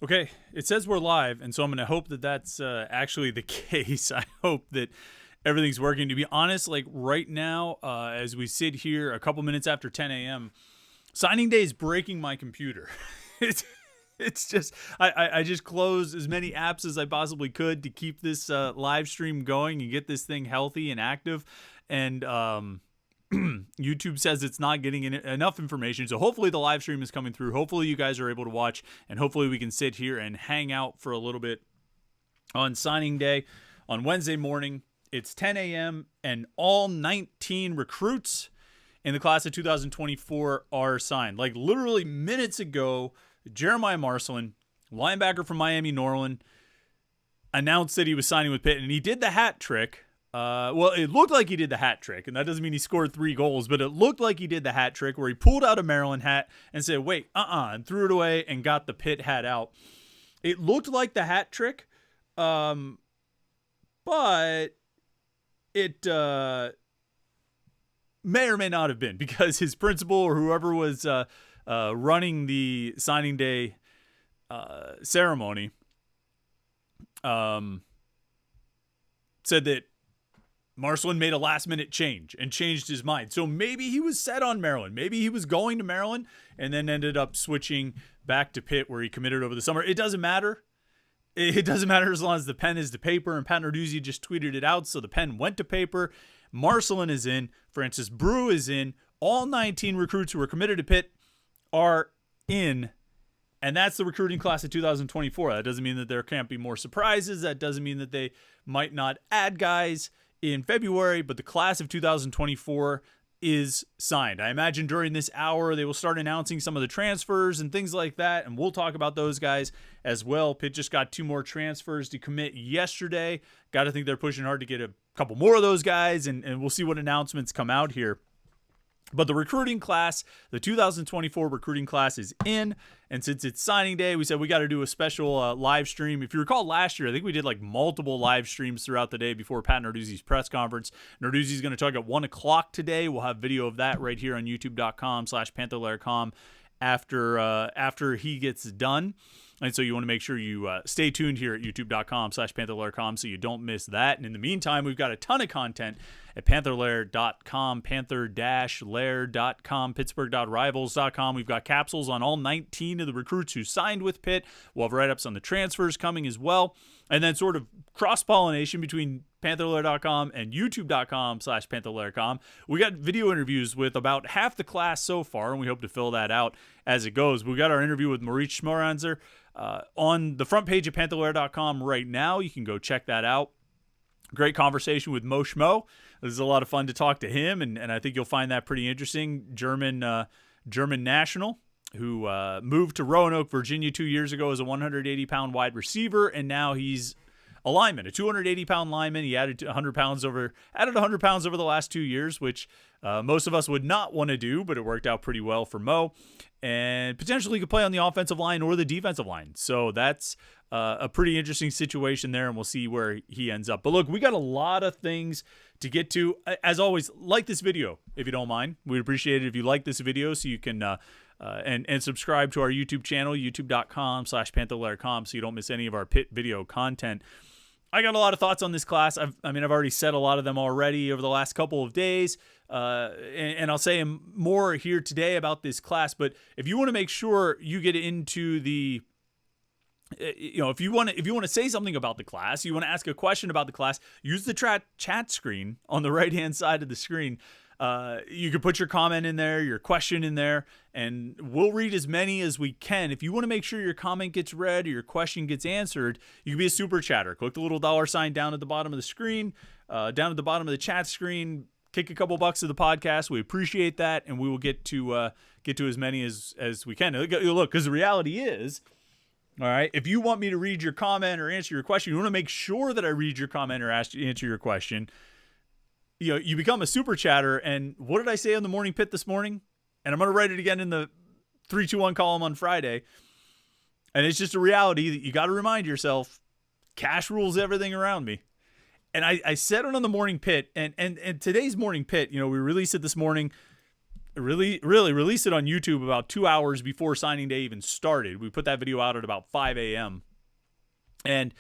Okay, it says we're live, and so I'm going to hope that that's actually the case. I hope that everything's working. To be honest, like right now, as we sit here a couple minutes after 10 a.m., signing day is breaking my computer. it's, it's just, I just closed as many apps as I possibly could to keep this live stream going and get this thing healthy and active. And YouTube says it's not getting enough information. So hopefully the live stream is coming through. Hopefully you guys are able to watch, and hopefully we can sit here and hang out for a little bit on signing day on Wednesday morning. It's 10 a.m. and all 19 recruits in the class of 2024 are signed. Like literally minutes ago, Jeremiah Marcelin, linebacker from Miami Norland, announced that he was signing with Pitt, and he did the hat trick. Well, it looked like he did the hat trick, and that doesn't mean he scored 3 goals, but it looked like he did the hat trick where he pulled out a Maryland hat and said, wait, and threw it away and got the Pitt hat out. It looked like the hat trick, but it may or may not have been, because his principal or whoever was running the signing day ceremony said that Marcelin made a last-minute change and changed his mind. So maybe he was set on Maryland. Maybe he was going to Maryland and then ended up switching back to Pitt, where he committed over the summer. It doesn't matter. It doesn't matter as long as the pen is to paper, and Pat Narduzzi just tweeted it out, so the pen went to paper. Marcelin is in. Francis Brew is in. All 19 recruits who are committed to Pitt are in. And that's the recruiting class of 2024. That doesn't mean that there can't be more surprises. That doesn't mean that they might not add guys in February, but the class of 2024 is signed. I imagine during this hour they will start announcing some of the transfers and things like that, and we'll talk about those guys as well. Pitt just got 2 more transfers to commit yesterday. Got to think they're pushing hard to get a couple more of those guys, and we'll see what announcements come out here. But the recruiting class, the 2024 recruiting class is in, and since it's signing day, we said we got to do a special live stream. If you recall last year, I think we did like multiple live streams throughout the day before Pat Narduzzi's press conference. Narduzzi's going to talk at 1 o'clock today. We'll have video of that right here on youtube.com/Panther-Lair.com after he gets done. And so you want to make sure you stay tuned here at youtube.com/Panther-Lair.com so you don't miss that. And in the meantime, we've got a ton of content at Panther-Lair.com, Panther-Lair.com, Pittsburgh.rivals.com. We've got capsules on all 19 of the recruits who signed with Pitt. We'll have write-ups on the transfers coming as well. And then sort of cross-pollination between Panther-Lair.com and youtube.com/Panther-Lair.com. We got video interviews with about half the class so far, and we hope to fill that out as it goes. We got our interview with Maurice Schmoranzer on the front page of Panther-Lair.com right now. You can go check that out. Great conversation with Mo Schmo. This is a lot of fun to talk to him, and I think you'll find that pretty interesting. German national who moved to Roanoke, Virginia 2 years ago as a 180-pound wide receiver, and now he's a lineman, a 280-pound lineman. He added 100 pounds over the last 2 years, which most of us would not want to do, but it worked out pretty well for Mo. And potentially could play on the offensive line or the defensive line. So that's a pretty interesting situation there, and we'll see where he ends up. But look, we got a lot of things to get to. As always, like this video if you don't mind. We'd appreciate it if you like this video, so you can and subscribe to our YouTube channel, youtube.com/Panther-Lair.com, so you don't miss any of our Pitt video content. I got a lot of thoughts on this class. I've already said a lot of them already over the last couple of days, and I'll say more here today about this class. But if you want to make sure you get into the, if you want to say something about the class, you want to ask a question about the class, use the chat screen on the right-hand side of the screen. You can put your comment in there, your question in there, and we'll read as many as we can. If you want to make sure your comment gets read or your question gets answered, you can be a super chatter. Click the little $sign down at the bottom of the screen, down at the bottom of the chat screen. Kick a couple bucks to the podcast. We appreciate that, and we will get to as many as we can. Look, because the reality is, all right, if you want me to read your comment or answer your question, you want to make sure that I read your comment or answer your question. You become a super chatter, and what did I say on the Morning Pit this morning? And I'm going to write it again in the 3-2-1 column on Friday. And it's just a reality that you got to remind yourself, cash rules everything around me. And I said it on the Morning Pit, and today's Morning Pit, we released it this morning. really released it on YouTube about 2 hours before signing day even started. We put that video out at about 5 a.m. And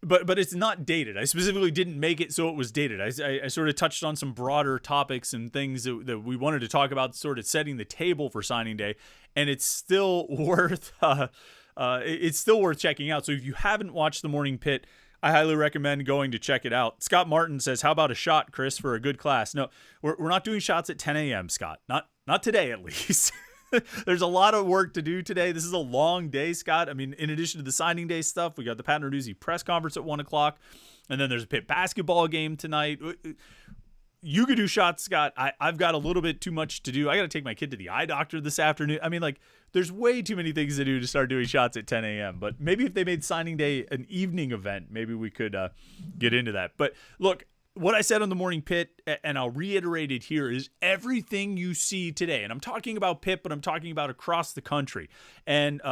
but it's not dated. I specifically didn't make it so it was dated. I sort of touched on some broader topics and things that we wanted to talk about, sort of setting the table for signing day, and it's still worth checking out. So if you haven't watched the Morning Pit, I highly recommend going to check it out. Scott Martin says, "How about a shot, Chris, for a good class?" No, we're not doing shots at 10 a.m., Scott. Not today, at least. There's a lot of work to do today. This is a long day, Scott. I mean, in addition to the signing day stuff, we got the Pat Narduzzi press conference at 1 o'clock, and then there's a Pitt basketball game tonight. You could do shots, Scott. I've got a little bit too much to do. I got to take my kid to the eye doctor this afternoon. I mean, like, there's way too many things to do to start doing shots at 10 a.m. But maybe if they made signing day an evening event, maybe we could get into that. But look, what I said on the Morning Pit, and I'll reiterate it here, is everything you see today, and I'm talking about Pitt, but I'm talking about across the country. And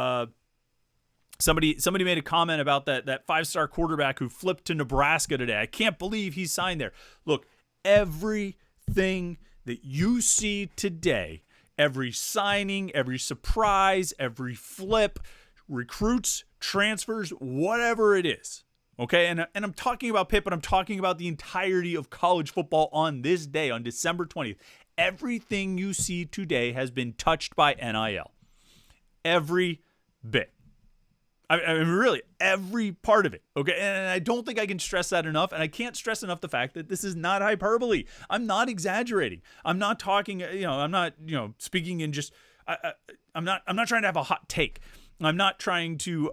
somebody made a comment about that 5-star quarterback who flipped to Nebraska today. I can't believe he signed there. Look, everything that you see today, every signing, every surprise, every flip, recruits, transfers, whatever it is, okay? And I'm talking about Pitt, but I'm talking about the entirety of college football on this day, on December 20th. Everything you see today has been touched by NIL. Every bit. I mean, really, every part of it, okay? And I don't think I can stress that enough, and I can't stress enough the fact that this is not hyperbole. I'm not exaggerating. I'm not talking, I'm not, speaking in just, I'm not trying to have a hot take. I'm not trying to,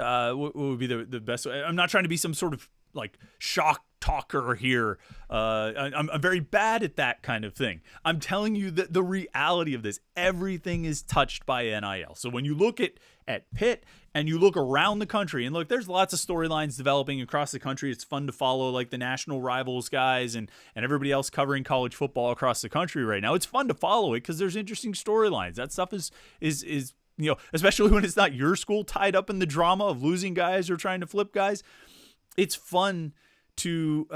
what would be the best way? I'm not trying to be some sort of like shock talker here. I'm very bad at that kind of thing. I'm telling you that the reality of this, everything is touched by NIL. So when you look at Pitt and you look around the country, and look, there's lots of storylines developing across the country. It's fun to follow, like the national rivals guys and everybody else covering college football across the country right now. It's fun to follow it because there's interesting storylines. That stuff is especially when it's not your school tied up in the drama of losing guys or trying to flip guys. It's fun to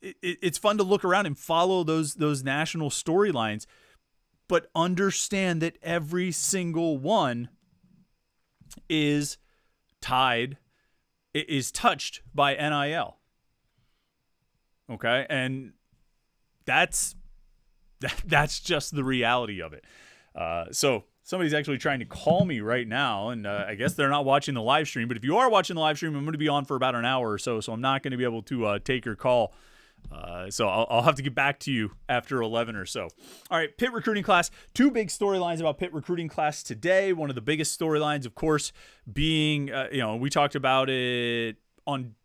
it's fun to look around and follow those national storylines, but understand that every single one is touched by NIL. Okay, and that's just the reality of it. So somebody's actually trying to call me right now, and I guess they're not watching the live stream. But if you are watching the live stream, I'm going to be on for about an hour or so I'm not going to be able to take your call. So I'll have to get back to you after 11 or so. All right, Pitt recruiting class. Two big storylines about Pitt recruiting class today. One of the biggest storylines, of course, being, we talked about it on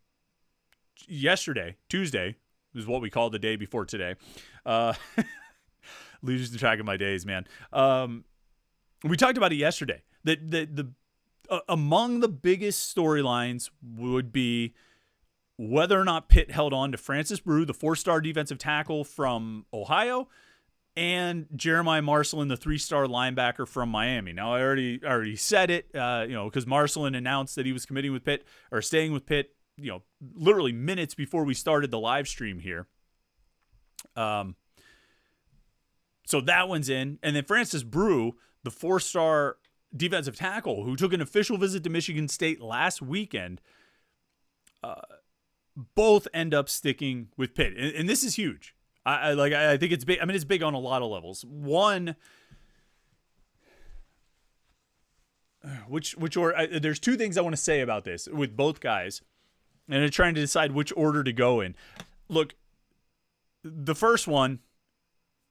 yesterday, Tuesday, is what we call the day before today. Losing track of my days, man. We talked about it yesterday. The among the biggest storylines would be whether or not Pitt held on to Francis Brew, the 4-star defensive tackle from Ohio, and Jeremiah Marcelin, the 3-star linebacker from Miami. Now, I already said it, because Marcelin announced that he was committing with Pitt or staying with Pitt, literally minutes before we started the live stream here. So that one's in. And then Francis Brew, the 4-star defensive tackle who took an official visit to Michigan State last weekend, both end up sticking with Pitt. And this is huge. I think it's big. I mean, it's big on a lot of levels. One, there's two things I want to say about this with both guys, and I'm trying to decide which order to go in. Look, the first one,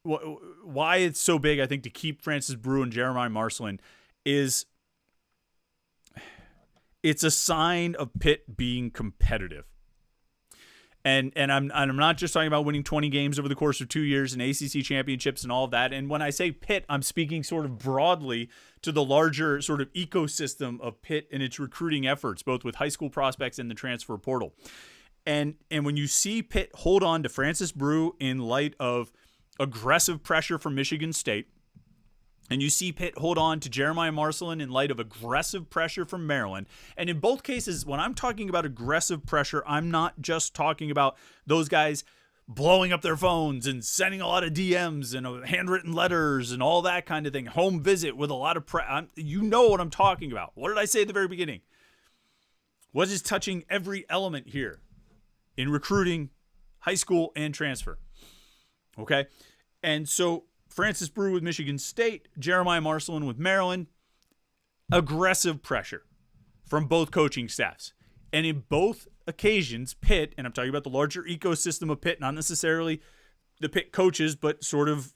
why it's so big, I think, to keep Francis Brew and Jeremiah Marcelin is it's a sign of Pitt being competitive. And I'm not just talking about winning 20 games over the course of 2 years and ACC championships and all of that. And when I say Pitt, I'm speaking sort of broadly to the larger sort of ecosystem of Pitt and its recruiting efforts, both with high school prospects and the transfer portal. And when you see Pitt hold on to Francis Brew in light of aggressive pressure from Michigan State, and you see Pitt hold on to Jeremiah Marcelin in light of aggressive pressure from Maryland. And in both cases, when I'm talking about aggressive pressure, I'm not just talking about those guys blowing up their phones and sending a lot of DMs and handwritten letters and all that kind of thing. Home visit with a lot of you know what I'm talking about. What did I say at the very beginning? What is touching every element here in recruiting, high school and transfer? Okay. And so Francis Brew with Michigan State, Jeremiah Marcelin with Maryland, aggressive pressure from both coaching staffs. And in both occasions, Pitt, and I'm talking about the larger ecosystem of Pitt, not necessarily the Pitt coaches, but sort of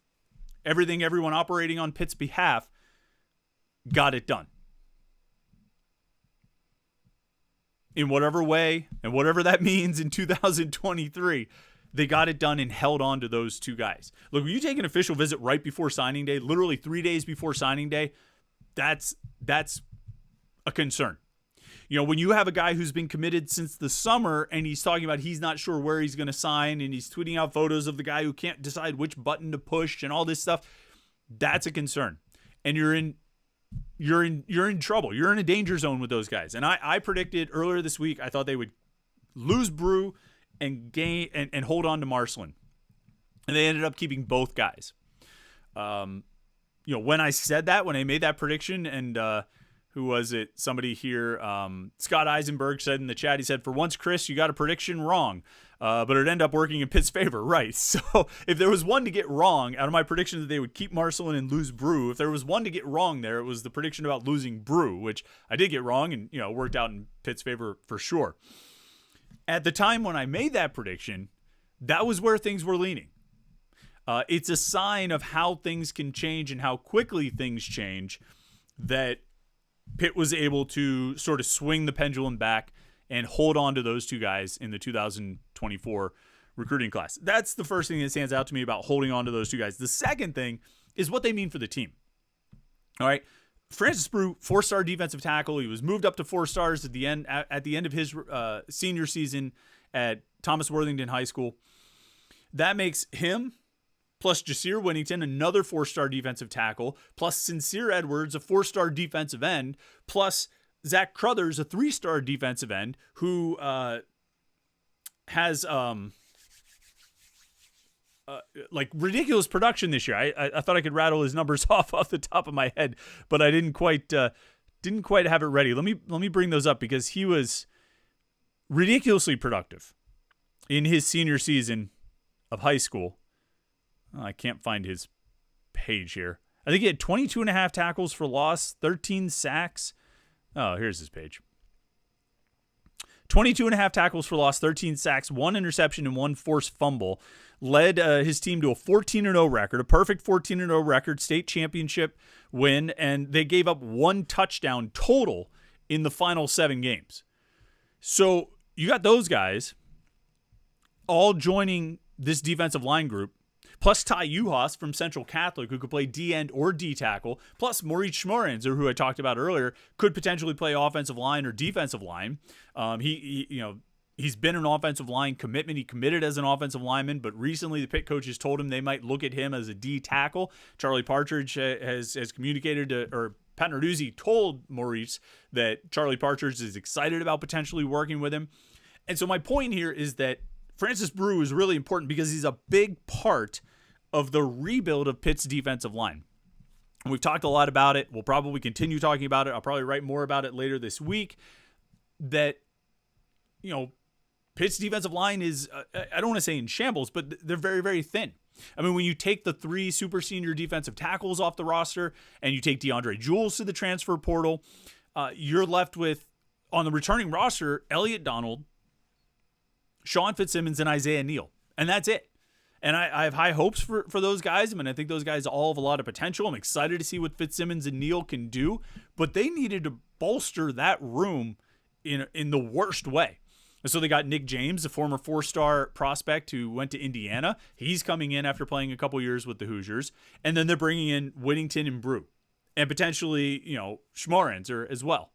everyone operating on Pitt's behalf, got it done. In whatever way, and whatever that means in 2023, they got it done and held on to those two guys. Look, when you take an official visit right before signing day, literally 3 days before signing day, that's a concern. You know, when you have a guy who's been committed since the summer and he's talking about he's not sure where he's going to sign and he's tweeting out photos of the guy who can't decide which button to push and all this stuff, that's a concern. And you're in trouble. You're in a danger zone with those guys. And I predicted earlier this week, I thought they would lose Brew and gain and hold on to Marcelin. And they ended up keeping both guys. When I said that, when I made that prediction, and who was it? Somebody here, Scott Eisenberg said in the chat, he said, for once, Chris, you got a prediction wrong. But it ended up working in Pitt's favor. Right. So if there was one to get wrong out of my prediction that they would keep Marcelin and lose Brew, if there was one to get wrong there, it was the prediction about losing Brew, which I did get wrong and, worked out in Pitt's favor for sure. At the time when I made that prediction, that was where things were leaning. It's a sign of how things can change and how quickly things change that Pitt was able to sort of swing the pendulum back and hold on to those two guys in the 2024 recruiting class. That's the first thing that stands out to me about holding on to those two guys. The second thing is what they mean for the team. All right. Francis Brew, 4-star defensive tackle. He was moved up to 4 stars at the end of his senior season at Thomas Worthington High School. That makes him, plus Jasir Winnington, another 4-star defensive tackle, plus Sincere Edwards, a 4-star defensive end, plus Zach Crothers, a 3-star defensive end, who has ridiculous production this year. I thought I could rattle his numbers off the top of my head, but I didn't quite have it ready. Let me bring those up because he was ridiculously productive in his senior season of high school. Oh, I can't find his page here. I think he had 22.5 tackles for loss, 13 sacks. Oh, here's his page. 22.5 tackles for loss, 13 sacks, 1 interception, and 1 forced fumble. Led his team to a 14-0 record, a perfect 14-0 record, state championship win, and they gave up 1 touchdown total in the final 7 games. So you got those guys all joining this defensive line group, plus Ty Uhas from Central Catholic, who could play D end or D tackle, plus Maurice Schmorenzer, who I talked about earlier, could potentially play offensive line or defensive line. He's been an offensive line commitment. He committed as an offensive lineman, but recently the Pitt coaches told him they might look at him as a D tackle. Charlie Partridge has communicated or Pat Narduzzi told Maurice that Charlie Partridge is excited about potentially working with him. And so my point here is that Francis Brew is really important because he's a big part of the rebuild of Pitt's defensive line. And we've talked a lot about it. We'll probably continue talking about it. I'll probably write more about it later this week. That, Pitt's defensive line is, I don't want to say in shambles, but they're very, very thin. I mean, when you take the 3 super senior defensive tackles off the roster and you take DeAndre Jules to the transfer portal, you're left with, on the returning roster, Elliott Donald, Sean Fitzsimmons, and Isaiah Neal. And that's it. And I have high hopes for those guys. I mean, I think those guys all have a lot of potential. I'm excited to see what Fitzsimmons and Neal can do. But they needed to bolster that room in the worst way. And so they got Nick James, a former 4-star prospect who went to Indiana. He's coming in after playing a couple years with the Hoosiers. And then they're bringing in Whittington and Brew. And potentially, Schmorenzer as well.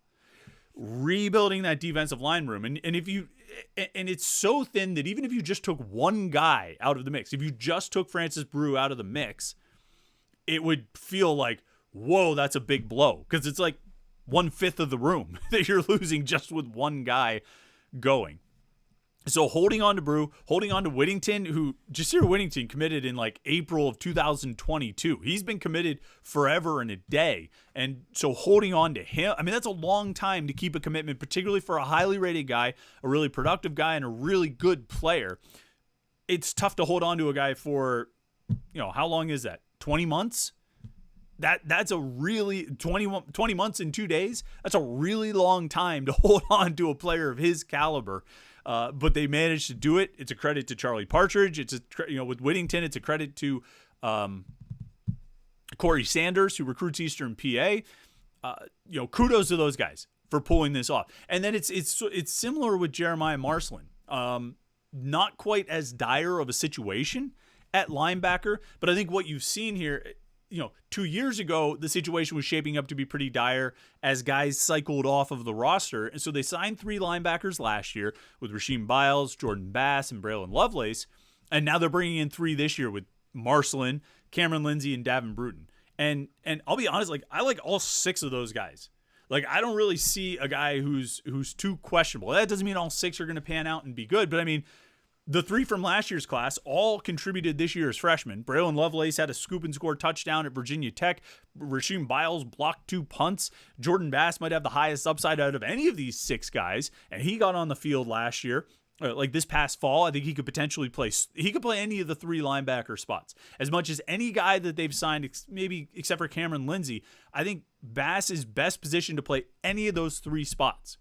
Rebuilding that defensive line room. And it's so thin that even if you just took one guy out of the mix, if you just took Francis Brew out of the mix, it would feel like, whoa, that's a big blow. Because it's like 1/5 of the room that you're losing just with one guy going. So holding on to Brew, holding on to Whittington, who Jasir Whittington committed in like April of 2022. He's been committed forever and a day. And so holding on to him, I mean, that's a long time to keep a commitment, particularly for a highly rated guy, a really productive guy, and a really good player. It's tough to hold on to a guy for, how long is that? 20 months? That's a really 20 months and 2 days. That's a really long time to hold on to a player of his caliber. But they managed to do it. It's a credit to Charlie Partridge. It's with Whittington, it's a credit to Corey Sanders, who recruits Eastern PA. Kudos to those guys for pulling this off. And then it's similar with Jeremiah Marcelin. Not quite as dire of a situation at linebacker, but I think what you've seen here, 2 years ago, the situation was shaping up to be pretty dire as guys cycled off of the roster. And so they signed 3 linebackers last year with Rasheem Biles, Jordan Bass, and Braylon Lovelace. And now they're bringing in 3 this year with Marcelin, Cameron Lindsay, and Davin Bruton. And I'll be honest, I like all 6 of those guys. I don't really see a guy who's too questionable. That doesn't mean all 6 are going to pan out and be good, but I mean, the 3 from last year's class all contributed this year as freshmen. Braylon Lovelace had a scoop and score touchdown at Virginia Tech. Rasheem Biles blocked 2 punts. Jordan Bass might have the highest upside out of any of these 6 guys, and he got on the field last year. This past fall, I think he could potentially play. He could play any of the 3 linebacker spots. As much as any guy that they've signed, maybe except for Cameron Lindsay, I think Bass is best positioned to play any of those 3 spots,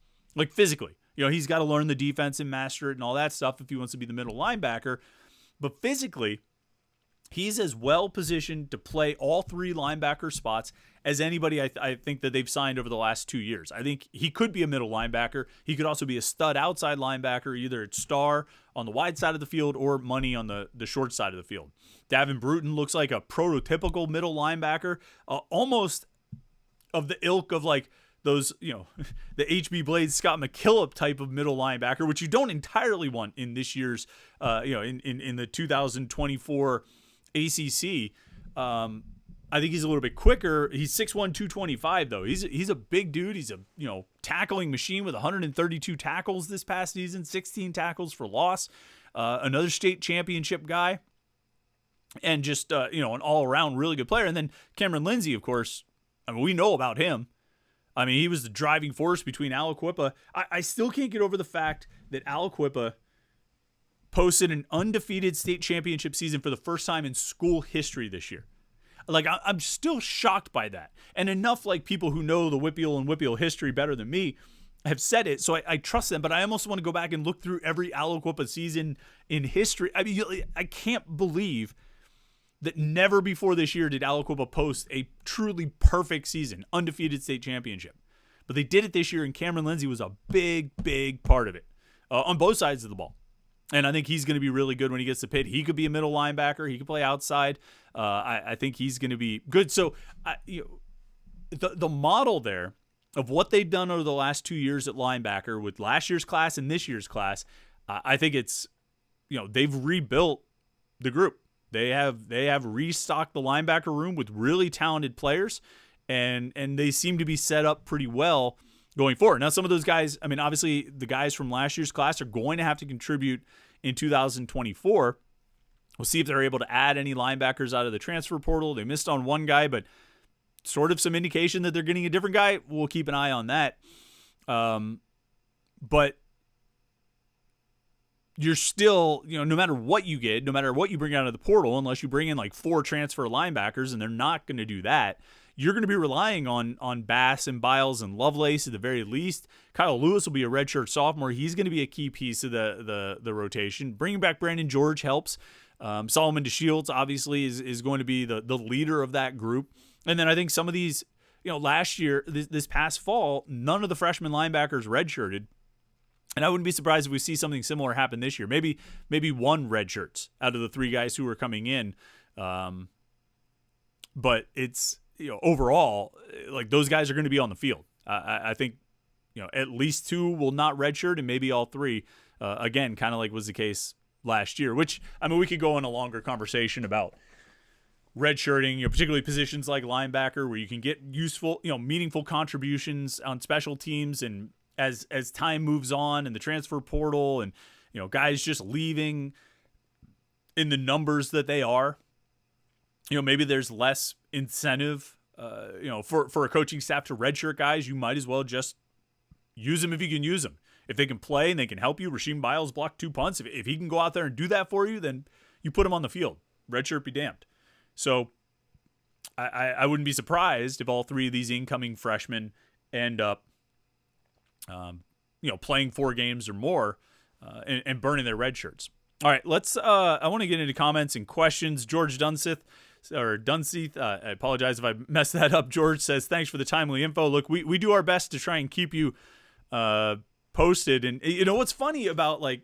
physically. He's got to learn the defense and master it and all that stuff if he wants to be the middle linebacker. But physically, he's as well positioned to play all 3 linebacker spots as anybody I think that they've signed over the last 2 years. I think he could be a middle linebacker. He could also be a stud outside linebacker, either at star on the wide side of the field or money on the short side of the field. Davin Bruton looks like a prototypical middle linebacker, almost of the ilk of those, the HB Blades, Scott McKillop type of middle linebacker, which you don't entirely want in this year's, in the 2024 ACC. I think he's a little bit quicker. He's 6'1", 225, though. He's a big dude. He's a, tackling machine with 132 tackles this past season, 16 tackles for loss. Another state championship guy. And just, an all-around really good player. And then Cameron Lindsay, of course, we know about him. He was the driving force between Aliquippa. I still can't get over the fact that Aliquippa posted an undefeated state championship season for the first time in school history this year. I'm still shocked by that. And enough people who know the Whippeal and Whippeal history better than me have said it, so I trust them. But I almost want to go back and look through every Aliquippa season in history. I can't believe that never before this year did Aliquippa post a truly perfect season, undefeated state championship. But they did it this year, and Cameron Lindsay was a big, big part of it on both sides of the ball. And I think he's going to be really good when he gets to Pitt. He could be a middle linebacker. He could play outside. I think he's going to be good. So the model there of what they've done over the last 2 years at linebacker with last year's class and this year's class, I think it's, they've rebuilt the group. They have restocked the linebacker room with really talented players, and they seem to be set up pretty well going forward. Now, some of those guys, obviously the guys from last year's class are going to have to contribute in 2024. We'll see if they're able to add any linebackers out of the transfer portal. They missed on one guy, but sort of some indication that they're getting a different guy. We'll keep an eye on that. But you're still, no matter what you get, no matter what you bring out of the portal, unless you bring in 4 transfer linebackers, and they're not going to do that, you're going to be relying on Bass and Biles and Lovelace at the very least. Kyle Lewis will be a redshirt sophomore. He's going to be a key piece of the rotation. Bringing back Brandon George helps. Solomon DeShields obviously is going to be the leader of that group. And then I think some of these, last year, this past fall, none of the freshman linebackers redshirted. And I wouldn't be surprised if we see something similar happen this year. Maybe 1 redshirts out of the 3 guys who are coming in. But it's, overall, those guys are going to be on the field. I think, at least 2 will not redshirt, and maybe all 3. Again, kind of like was the case last year. Which we could go on a longer conversation about redshirting, particularly positions like linebacker, where you can get useful, meaningful contributions on special teams, and as time moves on and the transfer portal and guys just leaving in the numbers that they are. Maybe there's less incentive, for a coaching staff to redshirt guys. You might as well just use them if you can use them. If they can play and they can help you. Rasheem Biles blocked 2 punts. If he can go out there and do that for you, then you put him on the field. Redshirt be damned. So I wouldn't be surprised if all 3 of these incoming freshmen end up, playing 4 games or more and burning their red shirts. All right, I want to get into comments and questions. George Dunseith, I apologize if I messed that up. George says, thanks for the timely info. Look, we do our best to try and keep you posted. And what's funny about like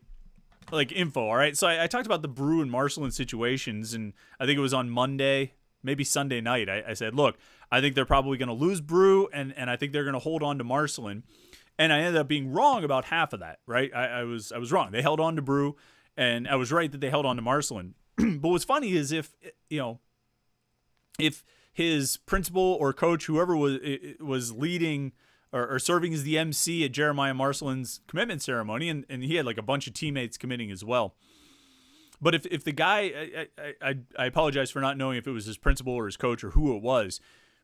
info, all right? So I talked about the Brew and Marceline situations, and I think it was on Monday, maybe Sunday night. I said, look, I think they're probably going to lose Brew, and I think they're going to hold on to Marceline. And I ended up being wrong about half of that, right? I was wrong. They held on to Brew, and I was right that they held on to Marceline. But what's funny is if his principal or coach, whoever was leading or serving as the MC at Jeremiah Marceline's commitment ceremony, and he had like a bunch of teammates committing as well. But if the guy, I apologize for not knowing if it was his principal or his coach or who it was,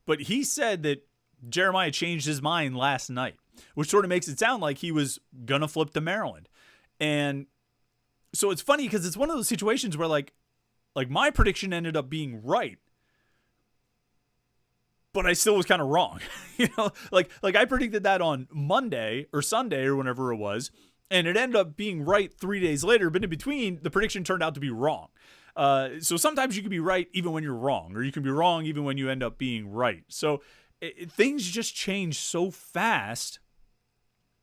but he said that Jeremiah changed his mind last night, which sort of makes it sound like he was going to flip to Maryland. And so it's funny because it's one of those situations where like my prediction ended up being right, but I still was kind of wrong. Like I predicted that on Monday or Sunday or whenever it was, and it ended up being right 3 days later, but in between, the prediction turned out to be wrong. So sometimes you can be right even when you're wrong, or you can be wrong even when you end up being right. So things just change so fast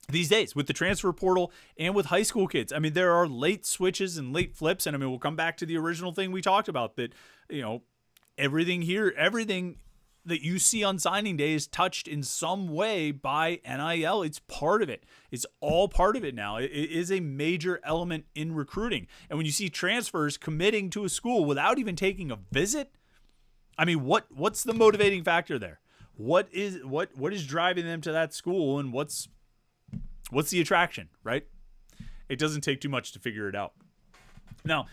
these days with the transfer portal and with high school kids. I mean, there are late switches and late flips, and I mean, we'll come back to the original thing we talked about, that, everything that you see on signing day is touched in some way by NIL. It's part of it. It's all part of it now. It is a major element in recruiting. And when you see transfers committing to a school without even taking a visit, I mean, what's the motivating factor there? What is driving them to that school, and what's the attraction, right? It doesn't take too much to figure it out. Now,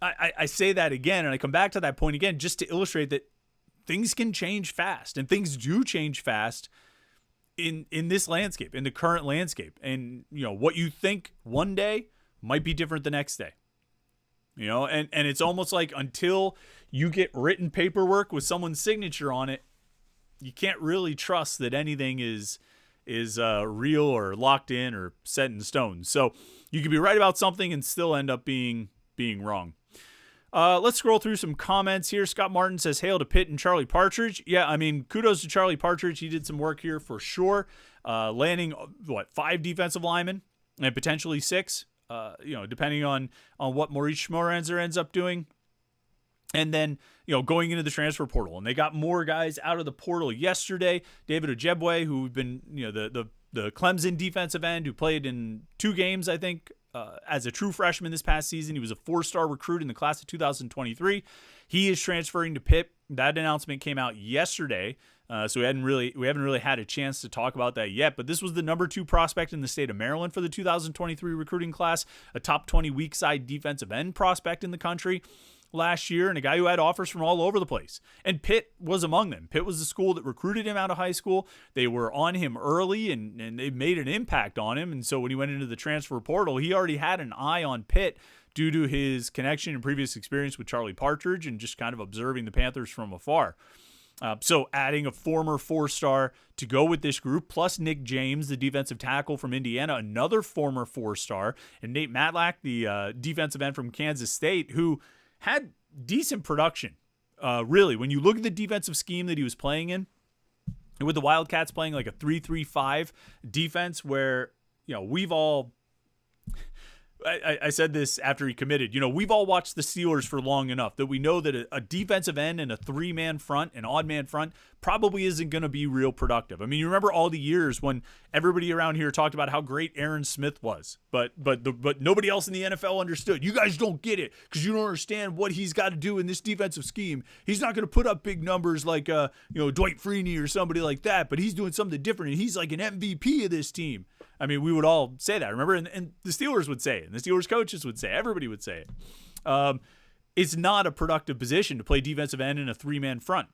I say that again, and I come back to that point again just to illustrate that things can change fast, and things do change fast in this landscape, in the current landscape. And, what you think one day might be different the next day. And it's almost like until you get written paperwork with someone's signature on it, you can't really trust that anything is real or locked in or set in stone. So you could be right about something and still end up being wrong. Let's scroll through some comments here. Scott Martin says, hail to Pitt and Charlie Partridge. Yeah, I mean, kudos to Charlie Partridge. He did some work here for sure. Landing, 5 defensive linemen and potentially 6, depending on what Maurice Schmorenzer ends up doing. And then, going into the transfer portal. And they got more guys out of the portal yesterday. David Ojebwe, who've been, the Clemson defensive end, who played in 2 games, I think, as a true freshman this past season. He was a 4-star recruit in the class of 2023. He is transferring to Pitt. That announcement came out yesterday, so we haven't really had a chance to talk about that yet. But this was the number 2 prospect in the state of Maryland for the 2023 recruiting class, a top 20 weak side defensive end prospect in the country last year, and a guy who had offers from all over the place. And Pitt was among them. Pitt was the school that recruited him out of high school. They were on him early, and they made an impact on him. And so when he went into the transfer portal, he already had an eye on Pitt due to his connection and previous experience with Charlie Partridge and just kind of observing the Panthers from afar. So adding a former 4-star to go with this group, plus Nick James, the defensive tackle from Indiana, another former 4-star, and Nate Matlack, the defensive end from Kansas State, who had decent production, really. When you look at the defensive scheme that he was playing in, with the Wildcats playing like a 3-3-5 defense where, we've all... I said this after he committed. We've all watched the Steelers for long enough that we know that a defensive end and a 3-man front, an odd man front, probably isn't going to be real productive. I mean, you remember all the years when everybody around here talked about how great Aaron Smith was, but nobody else in the NFL understood. You guys don't get it because you don't understand what he's got to do in this defensive scheme. He's not going to put up big numbers like Dwight Freeney or somebody like that, but he's doing something different, and he's like an MVP of this team. I mean, we would all say that, remember? And the Steelers would say it, and the Steelers coaches would say it. Everybody would say it. It's not a productive position to play defensive end in a three-man front.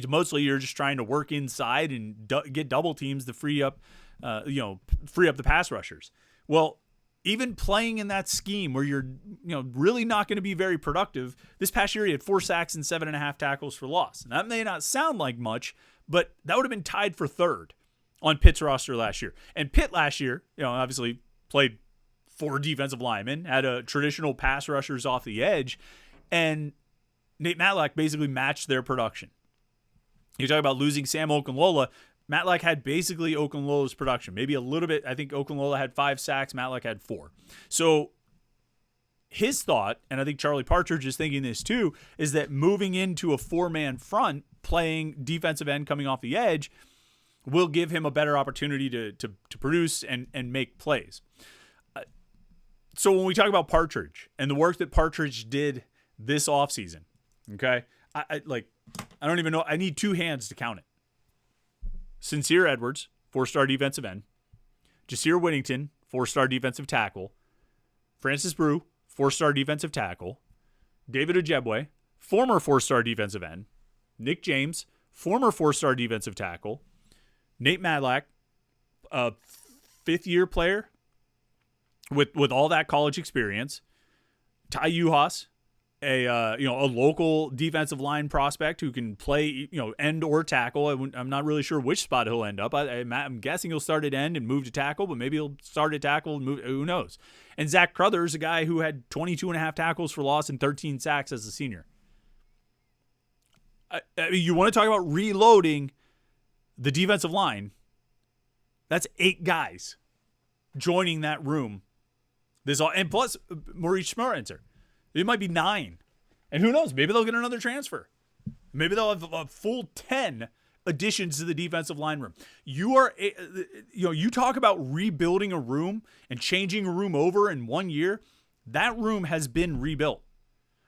Mostly you're just trying to work inside and get double teams to free up the pass rushers. Well, even playing in that scheme where you're really not going to be very productive, this past year he had 4 sacks and 7.5 tackles for loss. And that may not sound like much, but that would have been tied for third on Pitt's roster last year. And Pitt last year, obviously played 4 defensive linemen, had a traditional pass rushers off the edge, and Nate Matlack basically matched their production. You talk about losing Sam Okunlola. Matlack had basically Okunlola's production, maybe a little bit. I think Okunlola had 5 sacks. Matlack had 4. So his thought, and I think Charlie Partridge is thinking this too, is that moving into a 4-man front, playing defensive end coming off the edge, will give him a better opportunity to produce and make plays. So when we talk about Partridge and the work that Partridge did this offseason, okay, I don't even know. I need 2 hands to count it. Sincere Edwards, 4-star defensive end. Jasir Whittington, 4-star defensive tackle. Francis Brew, 4-star defensive tackle. David Ojebwe, former 4-star defensive end. Nick James, former 4-star defensive tackle. Nate Matlack, a 5th-year player with all that college experience. Ty Uhas, a local defensive line prospect who can play end or tackle. I'm not really sure which spot he'll end up. I'm guessing he'll start at end and move to tackle, but maybe he'll start at tackle and move. Who knows? And Zach Crothers, a guy who had 22.5 tackles for loss and 13 sacks as a senior. You want to talk about reloading the defensive line? That's 8 guys joining that room. And plus Maurice Schmerzer. It might be 9. And who knows? Maybe they'll get another transfer. Maybe they'll have a full 10 additions to the defensive line room. You talk about rebuilding a room and changing a room over in 1 year. That room has been rebuilt.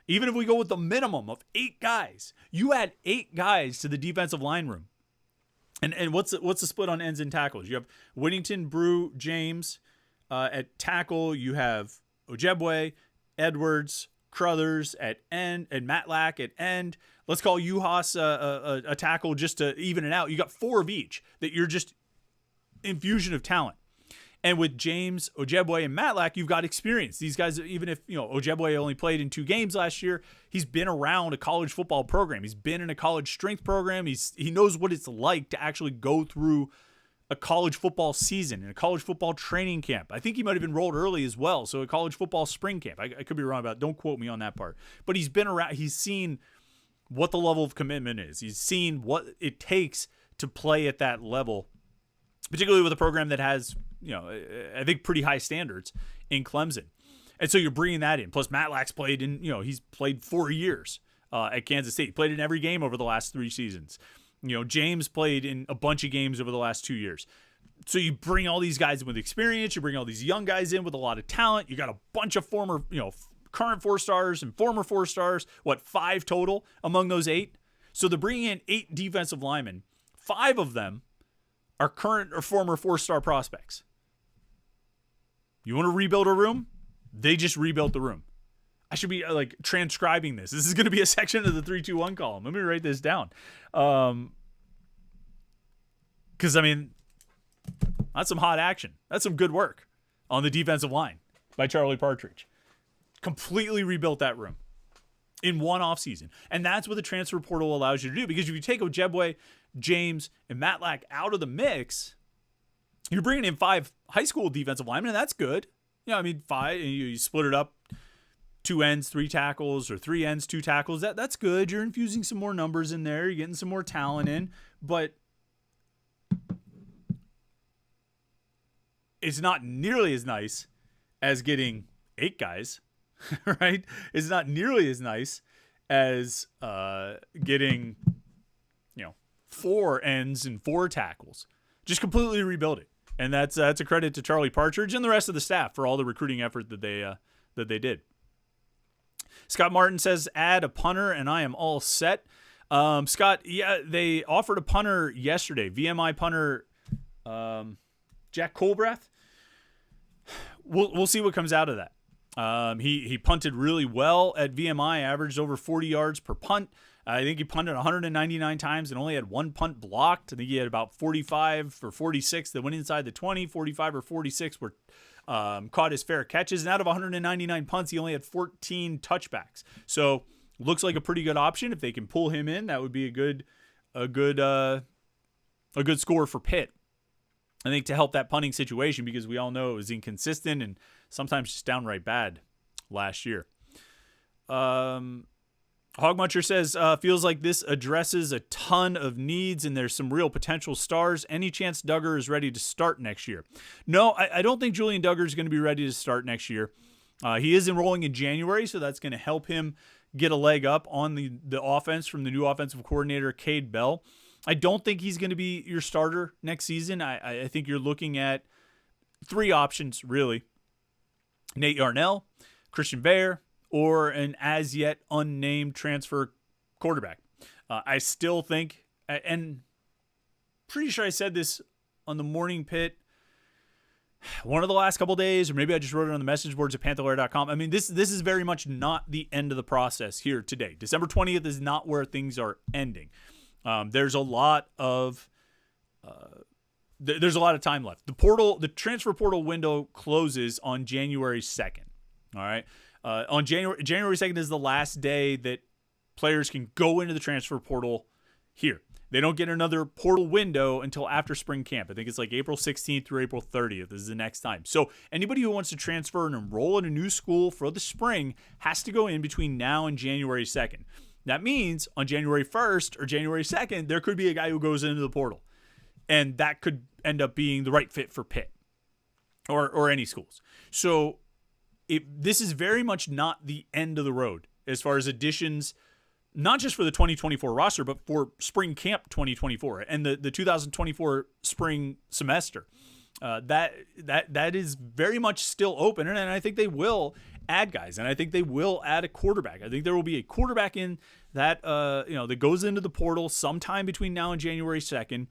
Even if we go with the minimum of 8 guys, you add 8 guys to the defensive line room. And what's the split on ends and tackles? You have Whittington, Brew, James at tackle. You have Ojebwe, Edwards, Crothers at end, and Matlack at end. Let's call Uhas a tackle just to even it out. You got 4 of each that you're just infusion of talent. And with James, Ojebwe, and Matlack, you've got experience. These guys, even if Ojebwe only played in 2 games last year, he's been around a college football program. He's been in a college strength program. He knows what it's like to actually go through a college football season and a college football training camp. I think he might have enrolled early as well. So a college football spring camp. I could be wrong about it. Don't quote me on that part. But he's been around. He's seen what the level of commitment is. He's seen what it takes to play at that level, particularly with a program that has, I think pretty high standards in Clemson. And so you're bringing that in. Plus Matlack's played in, he's played 4 years at Kansas State. He played in every game over the last 3 seasons. James played in a bunch of games over the last 2 years. So you bring all these guys in with experience. You bring all these young guys in with a lot of talent. You got a bunch of former, current 4-stars and former 4-stars. 5 total among those 8? So they're bringing in 8 defensive linemen. 5 of them are current or former 4-star prospects. You want to rebuild a room? They just rebuilt the room. I should be transcribing this. This is going to be a section of the 3-2-1 column. Let me write this down. Because, that's some hot action. That's some good work on the defensive line by Charlie Partridge. Completely rebuilt that room in one offseason. And that's what the transfer portal allows you to do. Because if you take Ojebwe, James, and Matlack out of the mix, you're bringing in 5 high school defensive linemen, and that's good. 5, and you split it up. 2 ends, 3 tackles, or 3 ends, 2 tackles. That's good. You're infusing some more numbers in there. You're getting some more talent in. But it's not nearly as nice as getting 8 guys, right? It's not nearly as nice as getting, 4 ends and 4 tackles. Just completely rebuild it. And that's a credit to Charlie Partridge and the rest of the staff for all the recruiting effort that they did. Scott Martin says, add a punter and I am all set. Scott, yeah, they offered a punter yesterday. VMI punter Jack Colbrath. We'll see what comes out of that. He punted really well at VMI, averaged over 40 yards per punt. I think he punted 199 times and only had 1 punt blocked. I think he had about 45 or 46 that went inside the 20, 45 or 46 were caught as fair catches. And out of 199 punts, he only had 14 touchbacks. So looks like a pretty good option. If they can pull him in, that would be a good score for Pitt. I think to help that punting situation, because we all know it was inconsistent and sometimes just downright bad last year. Hogmuncher says, feels like this addresses a ton of needs and there's some real potential stars. Any chance Duggar is ready to start next year? No, I don't think Julian Duggar is going to be ready to start next year. He is enrolling in January, so that's going to help him get a leg up on the offense from the new offensive coordinator, Cade Bell. I don't think he's going to be your starter next season. I think you're looking at 3 options, really. Nate Yarnell, Christian Baer, or an as-yet unnamed transfer quarterback. I still think, and pretty sure I said this on the Morning Pit one of the last couple days, or maybe I just wrote it on the message boards at Panther-Lair.com. I mean, this is very much not the end of the process here today. December 20th is not where things are ending. There's a lot of time left. The transfer portal window closes on January 2nd. All right. On January 2nd is the last day that players can go into the transfer portal here. They don't get another portal window until after spring camp. I think it's like April 16th through April 30th is the next time. So anybody who wants to transfer and enroll in a new school for the spring has to go in between now and January 2nd. That means on January 1st or January 2nd, there could be a guy who goes into the portal. And that could end up being the right fit for Pitt or any schools. So this is very much not the end of the road as far as additions, not just for the 2024 roster, but for spring camp 2024 and the 2024 spring semester. That is very much still open, and I think they will add guys, and I think they will add a quarterback. I think there will be a quarterback in that that goes into the portal sometime between now and January 2nd,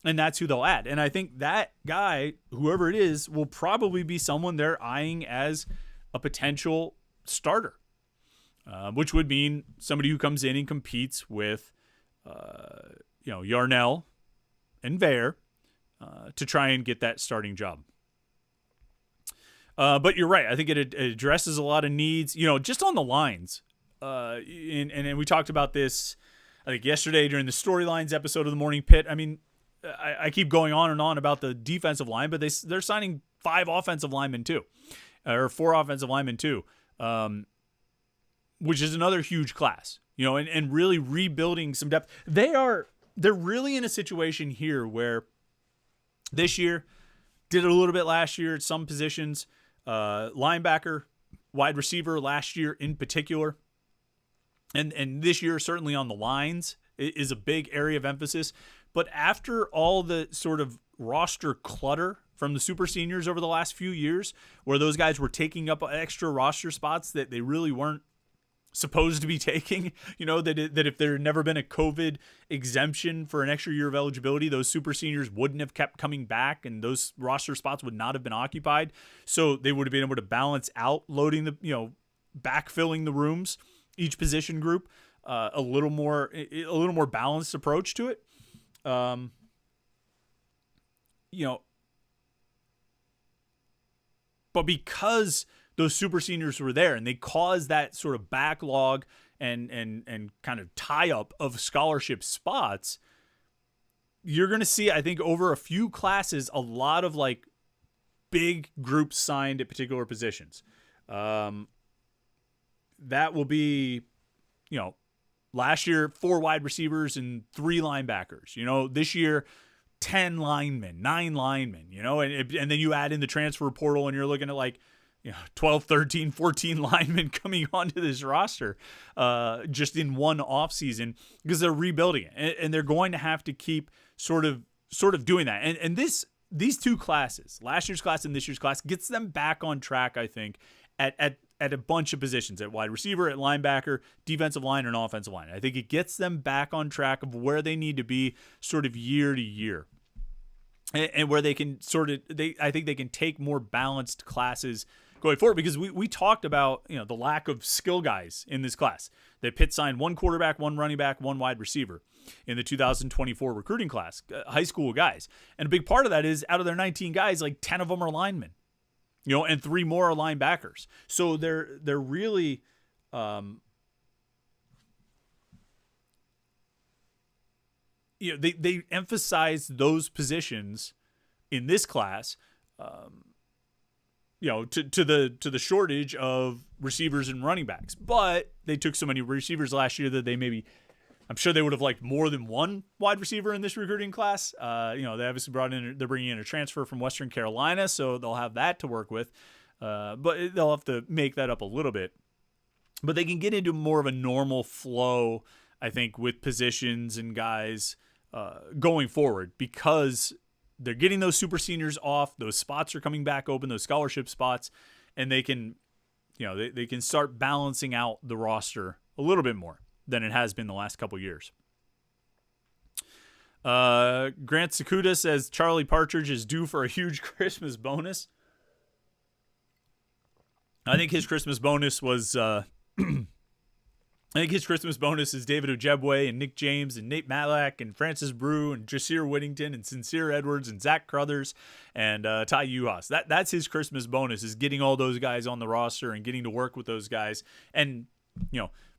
and that's who they'll add. And I think that guy, whoever it is, will probably be someone they're eyeing as a potential starter, which would mean somebody who comes in and competes with Yarnell and Baer to try and get that starting job. But you're right. I think it addresses a lot of needs, just on the lines. And we talked about this, I think, yesterday during the Storylines episode of the Morning Pit. I mean, I keep going on and on about the defensive line, but they're signing 5 offensive linemen too, or 4 offensive linemen too, which is another huge class, and really rebuilding some depth. They're really in a situation here where this year did it a little bit last year at some positions, linebacker, wide receiver last year in particular, and this year certainly on the lines is a big area of emphasis. But after all the sort of roster clutter from the super seniors over the last few years, where those guys were taking up extra roster spots that they really weren't supposed to be taking, that if there had never been a COVID exemption for an extra year of eligibility, those super seniors wouldn't have kept coming back and those roster spots would not have been occupied. So they would have been able to balance out loading backfilling the rooms, each position group, a little more balanced approach to it. But because those super seniors were there and they caused that sort of backlog and kind of tie up of scholarship spots, you're going to see, I think, over a few classes, a lot of like big groups signed at particular positions. That will be, last year, 4 wide receivers and 3 linebackers. This year, 10 linemen, 9 linemen. And then you add in the transfer portal, and you're looking at like, 12, 13, 14 linemen coming onto this roster just in one offseason because they're rebuilding it. And they're going to have to keep sort of doing that. And these two classes, last year's class and this year's class, gets them back on track, I think, at a bunch of positions, at wide receiver, at linebacker, defensive line, and offensive line. I think it gets them back on track of where they need to be sort of year to year. And where they can I think they can take more balanced classes going forward, because we talked about the lack of skill guys in this class. That Pitt signed one quarterback, one running back, one wide receiver in the 2024 recruiting class, high school guys. And a big part of that is out of their 19 guys, like 10 of them are linemen, and 3 more are linebackers. So they're really they emphasize those positions in this class, to the shortage of receivers and running backs. But they took so many receivers last year that I'm sure they would have liked more than one wide receiver in this recruiting class. They obviously they're bringing in a transfer from Western Carolina, so they'll have that to work with. But they'll have to make that up a little bit. But they can get into more of a normal flow, I think, with positions and guys going forward, because they're getting those super seniors off. Those spots are coming back open, those scholarship spots, and they can, they can start balancing out the roster a little bit more than it has been the last couple years. Grant Sakuda says Charlie Partridge is due for a huge Christmas bonus. I think his Christmas bonus was is David Ojebwe and Nick James and Nate Matlack and Francis Brew and Jasir Whittington and Sincere Edwards and Zach Crothers and Ty Uhas. That's his Christmas bonus, is getting all those guys on the roster and getting to work with those guys, and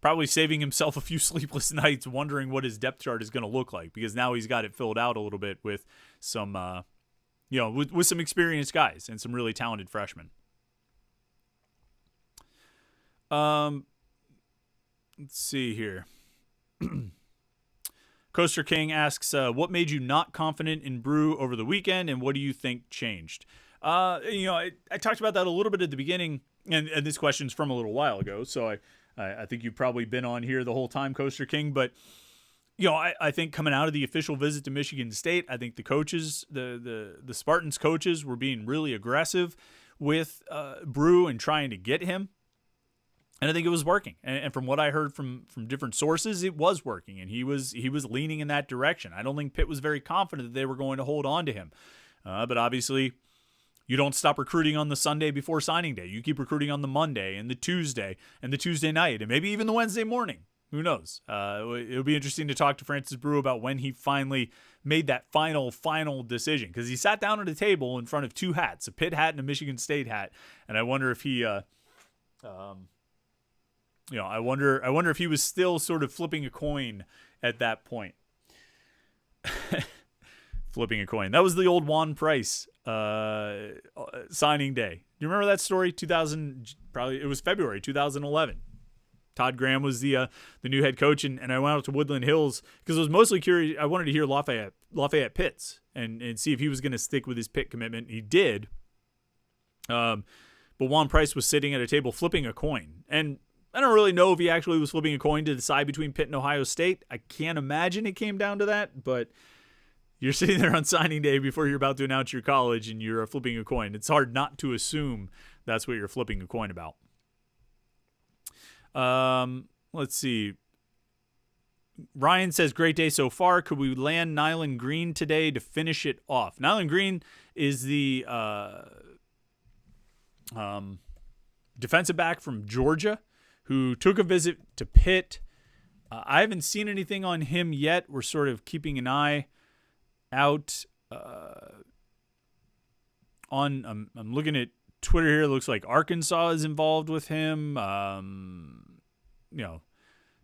probably saving himself a few sleepless nights wondering what his depth chart is going to look like, because now he's got it filled out a little bit with some with some experienced guys and some really talented freshmen. Let's see here. Coaster King asks, what made you not confident in Brew over the weekend, and what do you think changed? I talked about that a little bit at the beginning, and this question's from a little while ago, so I think you've probably been on here the whole time, Coaster King, but I think coming out of the official visit to Michigan State, I think the coaches, the Spartans coaches, were being really aggressive with Brew and trying to get him. And I think it was working. And from what I heard from different sources, it was working. And he was leaning in that direction. I don't think Pitt was very confident that they were going to hold on to him. But obviously, you don't stop recruiting on the Sunday before signing day. You keep recruiting on the Monday and the Tuesday night, and maybe even the Wednesday morning. Who knows? It'll be interesting to talk to Francis Brew about when he finally made that final decision. Because he sat down at a table in front of 2 hats, a Pitt hat and a Michigan State hat. And I wonder if he... I wonder if he was still sort of flipping a coin at that point. Flipping a coin. That was the old Juan Price signing day. Do you remember that story? It was February 2011. Todd Graham was the new head coach, and I went out to Woodland Hills because I was mostly curious. I wanted to hear Lafayette Pitts and see if he was going to stick with his Pitt commitment. He did. But Juan Price was sitting at a table flipping a coin, and I don't really know if he actually was flipping a coin to decide between Pitt and Ohio State. I can't imagine it came down to that, but you're sitting there on signing day before you're about to announce your college and you're flipping a coin. It's hard not to assume that's what you're flipping a coin about. Let's see. Ryan says, great day so far. Could we land Nyland Green today to finish it off? Nyland Green is the defensive back from Georgia who took a visit to Pitt. I haven't seen anything on him yet. We're sort of keeping an eye out on. I'm looking at Twitter here. It looks like Arkansas is involved with him.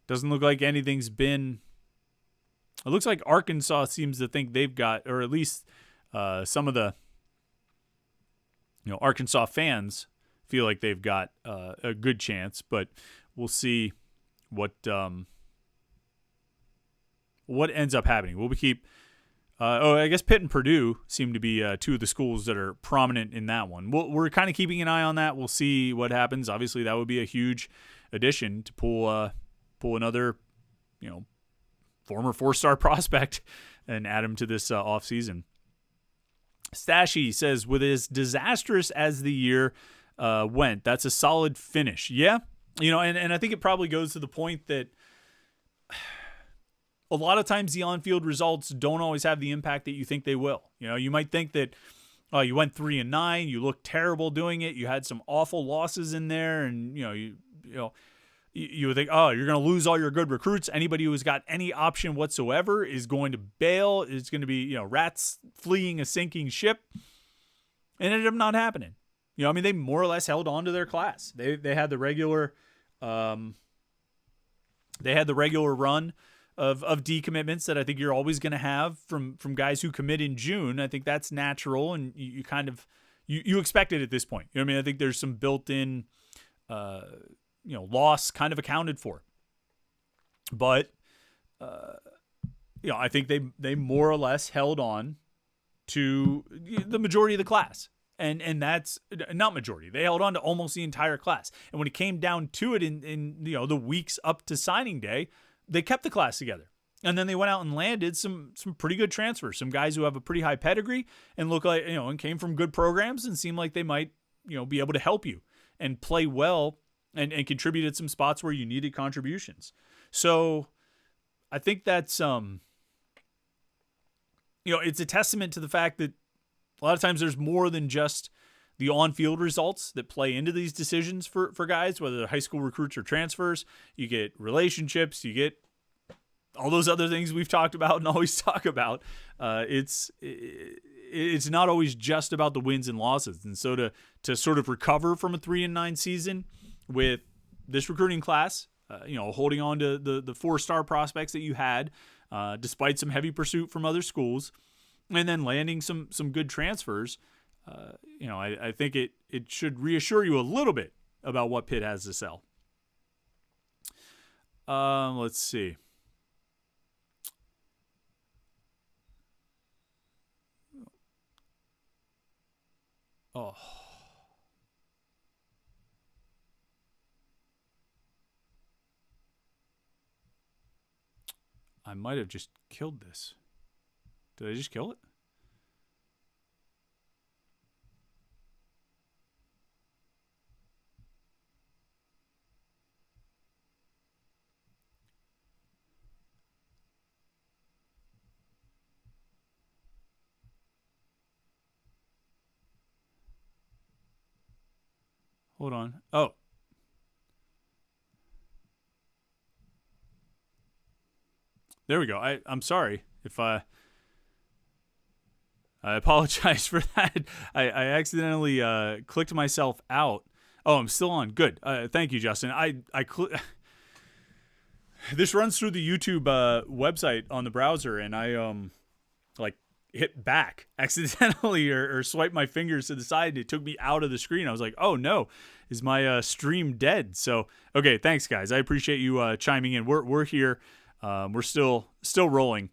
Doesn't look like anything's been. It looks like Arkansas seems to think they've got, or at least some of the Arkansas fans feel like they've got a good chance, but we'll see what ends up happening. We'll keep I guess Pitt and Purdue seem to be two of the schools that are prominent in that one. We're kind of keeping an eye on that. We'll see what happens. Obviously, that would be a huge addition to pull another, former 4-star prospect and add him to this offseason. Stashy says, with as disastrous as the year went, that's a solid finish. Yeah, and I think it probably goes to the point that a lot of times the on-field results don't always have the impact that you think they will. You might think that you went 3-9, you looked terrible doing it, you had some awful losses in there, and you would think, oh, you're going to lose all your good recruits. Anybody who has got any option whatsoever is going to bail. It's going to be rats fleeing a sinking ship, and it ended up not happening. They more or less held on to their class. They had the regular run of decommitments that I think you're always going to have from guys who commit in June. I think that's natural, and you kind of you expect it at this point. I think there's some built-in loss kind of accounted for. But I think they more or less held on to the majority of the class. And that's not majority. They held on to almost the entire class. And when it came down to it in the weeks up to signing day, they kept the class together. And then they went out and landed some pretty good transfers, some guys who have a pretty high pedigree and look like, and came from good programs and seem like they might, be able to help you and play well and contribute at some spots where you needed contributions. So I think that's, it's a testament to the fact that a lot of times there's more than just the on-field results that play into these decisions for guys, whether they're high school recruits or transfers. You get relationships, you get all those other things we've talked about and always talk about. It's not always just about the wins and losses. And so to sort of recover from a 3-9 season with this recruiting class, holding on to the 4-star prospects that you had, despite some heavy pursuit from other schools, and then landing some good transfers, I think it should reassure you a little bit about what Pitt has to sell. Let's see. Oh. I might have just killed this. Did I just kill it? Hold on. Oh. There we go. I'm sorry if I apologize for that. I accidentally clicked myself out. Oh, I'm still on. Good. Thank you, Justin. This runs through the YouTube website on the browser, and I hit back accidentally or swipe my fingers to the side, and it took me out of the screen. I was like, oh no, is my stream dead? So okay, thanks guys. I appreciate you chiming in. We're here. We're still rolling.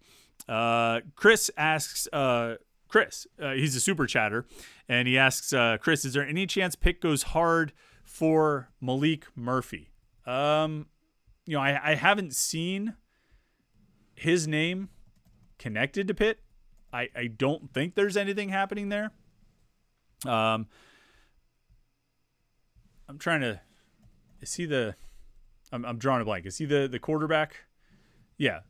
Chris asks, he's a super chatter, and he asks, Chris, is there any chance Pitt goes hard for Malik Murphy? I haven't seen his name connected to Pitt. I don't think there's anything happening there. I'm trying to, is he the, I'm drawing a blank. Is he the quarterback? Yeah.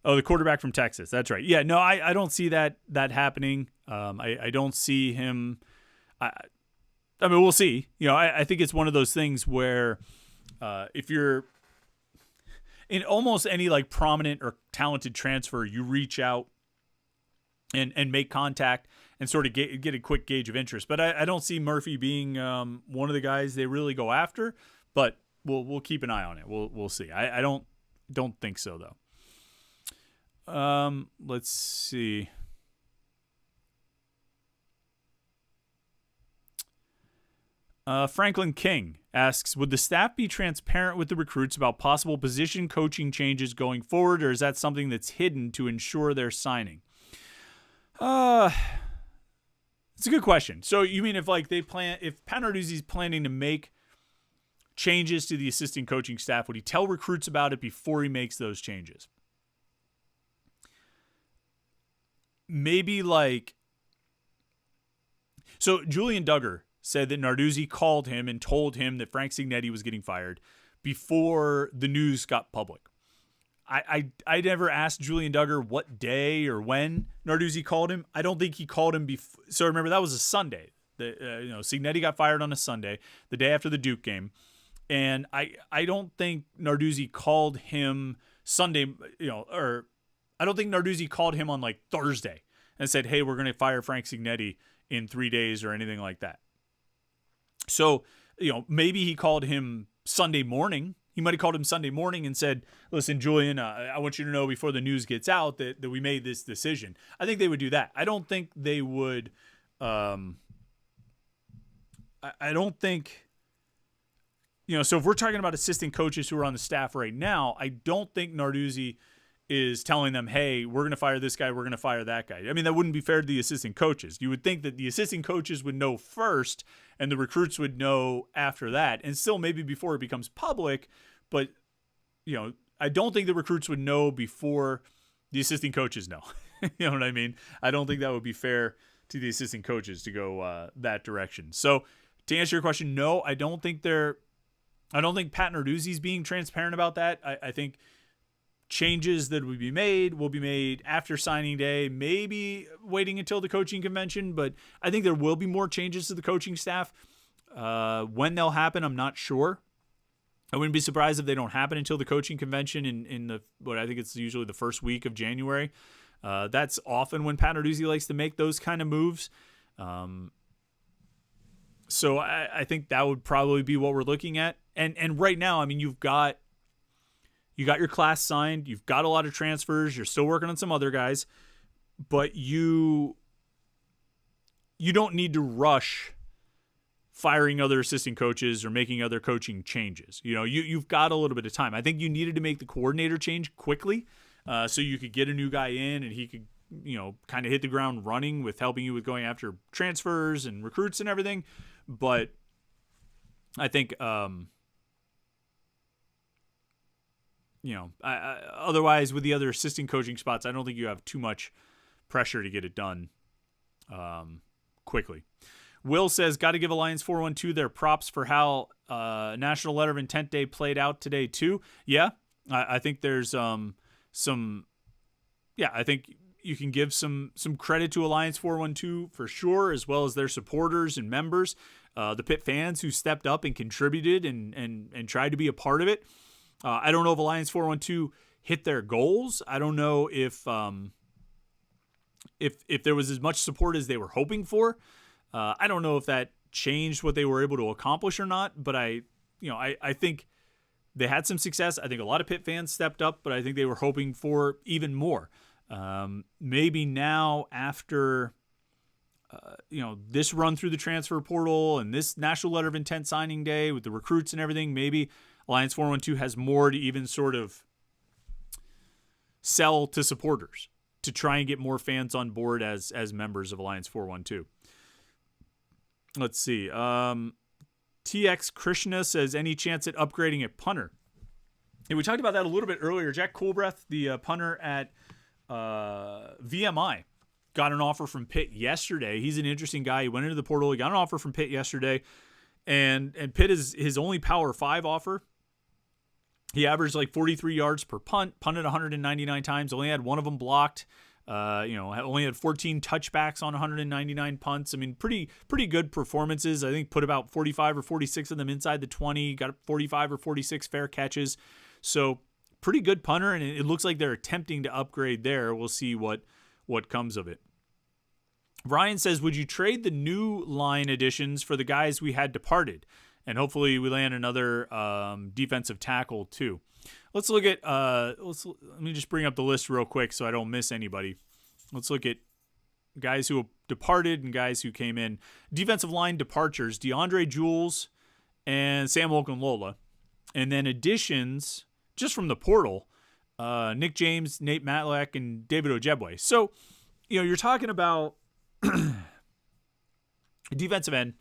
Oh, the quarterback from Texas. That's right. Yeah, no, I don't see that happening. I don't see him. I mean, we'll see. I think it's one of those things where if you're in almost any prominent or talented transfer, you reach out and make contact and sort of get a quick gauge of interest. But I don't see Murphy being one of the guys they really go after. But we'll keep an eye on it. We'll see. I don't think so though. Let's see. Franklin King asks, would the staff be transparent with the recruits about possible position coaching changes going forward, or is that something that's hidden to ensure their signing? It's a good question. So you mean if Pat Narduzzi's planning to make changes to the assistant coaching staff, would he tell recruits about it before he makes those changes? Maybe so Julian Duggar said that Narduzzi called him and told him that Frank Cignetti was getting fired before the news got public. I never asked Julian Duggar what day or when Narduzzi called him. I don't think he called him before. So remember, that was a Sunday. Cignetti got fired on a Sunday, the day after the Duke game. And I don't think Narduzzi called him Sunday, or I don't think Narduzzi called him on Thursday and said, hey, we're going to fire Frank Cignetti in 3 days or anything like that. So, maybe he called him Sunday morning. He might have called him Sunday morning and said, listen, Julian, I want you to know before the news gets out that we made this decision. I think they would do that. I don't think they would. I don't think, so if we're talking about assistant coaches who are on the staff right now, I don't think Narduzzi is telling them, hey, we're going to fire this guy, we're going to fire that guy. I mean, that wouldn't be fair to the assistant coaches. You would think that the assistant coaches would know first and the recruits would know after that, and still maybe before it becomes public. But, I don't think the recruits would know before the assistant coaches know. You know what I mean? I don't think that would be fair to the assistant coaches to go that direction. So to answer your question, no, I don't think Pat Narduzzi's being transparent about that. I think changes that will be made after signing day, maybe waiting until the coaching convention, but I think there will be more changes to the coaching staff. When they'll happen, I'm not sure. I wouldn't be surprised if they don't happen until the coaching convention in what I think it's usually the first week of January. That's often when Pat Narduzzi likes to make those kind of moves. So I think that would probably be what we're looking at. And right now, I mean, you got your class signed. You've got a lot of transfers. You're still working on some other guys, but you don't need to rush firing other assistant coaches or making other coaching changes. You've got a little bit of time. I think you needed to make the coordinator change quickly, so you could get a new guy in and he could, kind of hit the ground running with helping you with going after transfers and recruits and everything. But I think, otherwise with the other assistant coaching spots, I don't think you have too much pressure to get it done quickly. Will says, got to give Alliance 412 their props for how National Letter of Intent Day played out today too. Yeah, I think there's I think you can give some credit to Alliance 412 for sure, as well as their supporters and members, the Pitt fans who stepped up and contributed and tried to be a part of it. I don't know if Alliance 412 hit their goals. I don't know if there was as much support as they were hoping for. I don't know if that changed what they were able to accomplish or not, but I think they had some success. I think a lot of Pitt fans stepped up, but I think they were hoping for even more. Maybe now after, this run through the transfer portal and this National Letter of Intent signing day with the recruits and everything, maybe Alliance 412 has more to even sort of sell to supporters to try and get more fans on board as members of Alliance 412. Let's see. TX Krishna says, any chance at upgrading at punter? And we talked about that a little bit earlier. Jack Coolbreath, the punter at VMI, got an offer from Pitt yesterday. He's an interesting guy. He went into the portal. He got an offer from Pitt yesterday. And Pitt is his only Power 5 offer. He averaged 43 yards per punt, punted 199 times, only had one of them blocked. Only had 14 touchbacks on 199 punts. I mean, pretty good performances. I think put about 45 or 46 of them inside the 20, got 45 or 46 fair catches. So pretty good punter, and it looks like they're attempting to upgrade there. We'll see what comes of it. Ryan says, would you trade the new line additions for the guys we had departed? And hopefully we land another defensive tackle too. Let's look at let me just bring up the list real quick so I don't miss anybody. Let's look at guys who departed and guys who came in. Defensive line departures, DeAndre Jules and Sam Okunlola. And then additions just from the portal, Nick James, Nate Matlack, and David Ojebwe. So, you're talking about defensive end,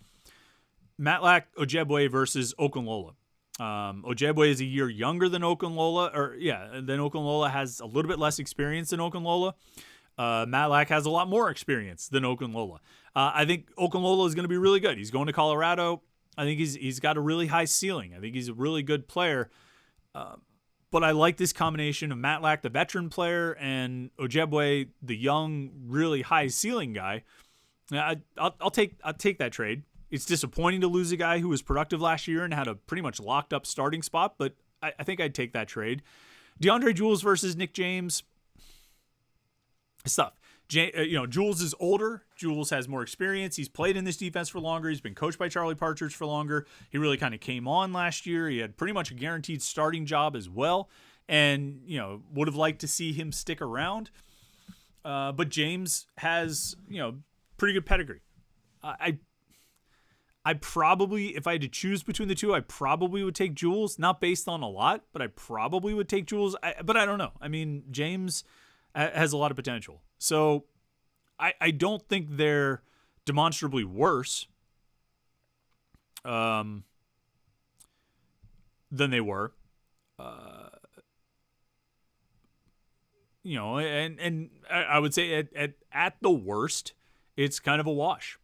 Matlack, Ojebwe versus Okunlola. Ojebwe is a year younger than Okunlola, then Okunlola has a little bit less experience than Okunlola. Matlack has a lot more experience than Okunlola. I think Okunlola is going to be really good. He's going to Colorado. I think he's got a really high ceiling. I think he's a really good player. But I like this combination of Matlack, the veteran player, and Ojebwe, the young, really high ceiling guy. I'll take that trade. It's disappointing to lose a guy who was productive last year and had a pretty much locked up starting spot, but I think I'd take that trade. DeAndre Jules versus Nick James. It's tough. Jules is older. Jules has more experience. He's played in this defense for longer. He's been coached by Charlie Partridge for longer. He really kind of came on last year. He had pretty much a guaranteed starting job as well, and would have liked to see him stick around. But James has pretty good pedigree. I probably, if I had to choose between the two, I probably would take Jules. Not based on a lot, but I probably would take Jules. But I don't know. I mean, James has a lot of potential. So I don't think they're demonstrably worse than they were. And I would say at the worst, it's kind of a wash.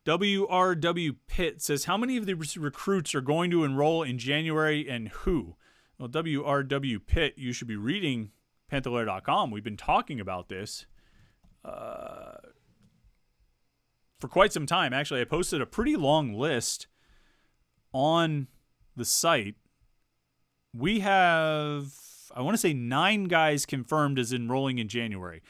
WRW Pitt says, how many of the recruits are going to enroll in January and who? Well, WRW Pitt, you should be reading Panther-Lair.com. We've been talking about this for quite some time. Actually, I posted a pretty long list on the site. We have, I want to say, 9 guys confirmed as enrolling in January.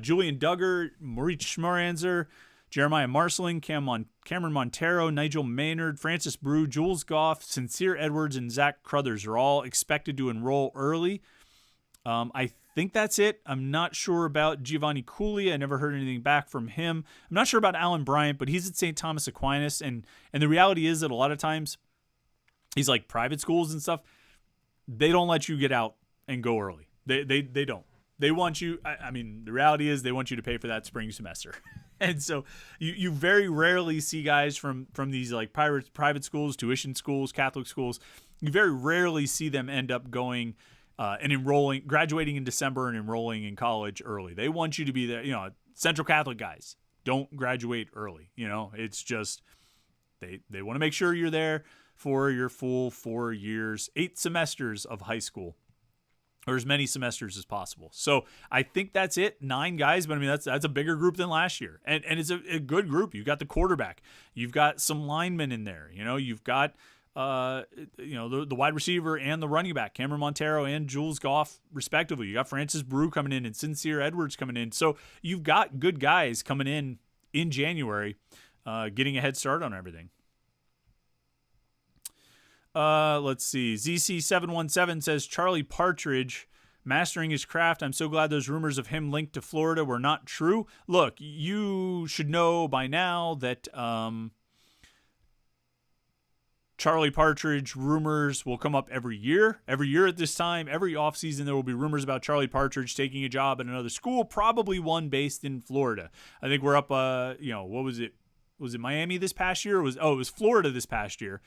Julian Duggar, Maurice Schmoranzer, Jeremiah Marceling, Cameron Montero, Nigel Maynard, Francis Brew, Jules Goff, Sincere Edwards, and Zach Crothers are all expected to enroll early. I think that's it. I'm not sure about Giovanni Cooley. I never heard anything back from him. I'm not sure about Alan Bryant, but he's at St. Thomas Aquinas, and the reality is that a lot of times these like private schools and stuff, they don't let you get out and go early. They don't. They want you. I mean, the reality is they want you to pay for that spring semester. And so you very rarely see guys from these like private schools, tuition schools, Catholic schools. You very rarely see them end up going and enrolling, graduating in December and enrolling in college early. They want you to be there. Central Catholic guys don't graduate early. It's just they want to make sure you're there for your full 4 years, 8 semesters of high school, or as many semesters as possible. So I think that's it. 9 guys, but I mean, that's a bigger group than last year. And it's a good group. You've got the quarterback. You've got some linemen in there. You've got, the wide receiver and the running back, Cameron Montero and Jules Goff, respectively. You got Francis Brew coming in and Sincere Edwards coming in. So you've got good guys coming in January, getting a head start on everything. Let's see. ZC717 says Charlie Partridge mastering his craft. I'm so glad those rumors of him linked to Florida were not true. Look, you should know by now that Charlie Partridge rumors will come up every year. Every year at this time, every offseason, there will be rumors about Charlie Partridge taking a job at another school, probably one based in Florida. I think we're up, what was it? Was it Miami this past year? It was Florida this past year.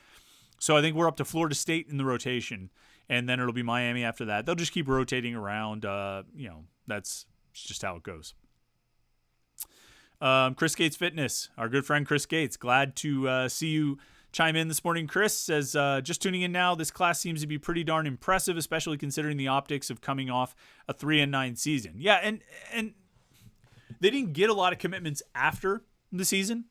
So I think we're up to Florida State in the rotation, and then it'll be Miami after that. They'll just keep rotating around. That's just how it goes. Chris Gates Fitness, our good friend Chris Gates. Glad to see you chime in this morning. Chris says, just tuning in now, this class seems to be pretty darn impressive, especially considering the optics of coming off a 3-9 season. Yeah, and they didn't get a lot of commitments after the season,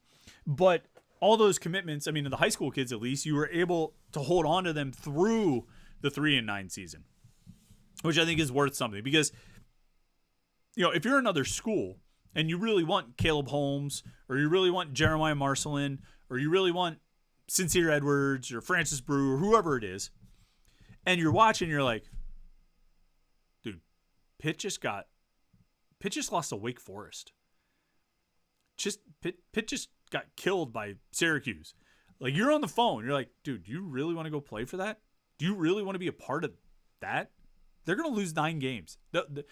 but all those commitments, I mean, the high school kids at least, you were able to hold on to them through the 3-9 season, which I think is worth something because, if you're another school and you really want Caleb Holmes or you really want Jeremiah Marcelin or you really want Sincere Edwards or Francis Brew or whoever it is, and you're watching, you're like, dude, Pitt just got Pitt just lost to Wake Forest. Pitt just got killed by Syracuse. Like, you're on the phone. You're like, dude, do you really want to go play for that? Do you really want to be a part of that? They're going to lose 9 games. At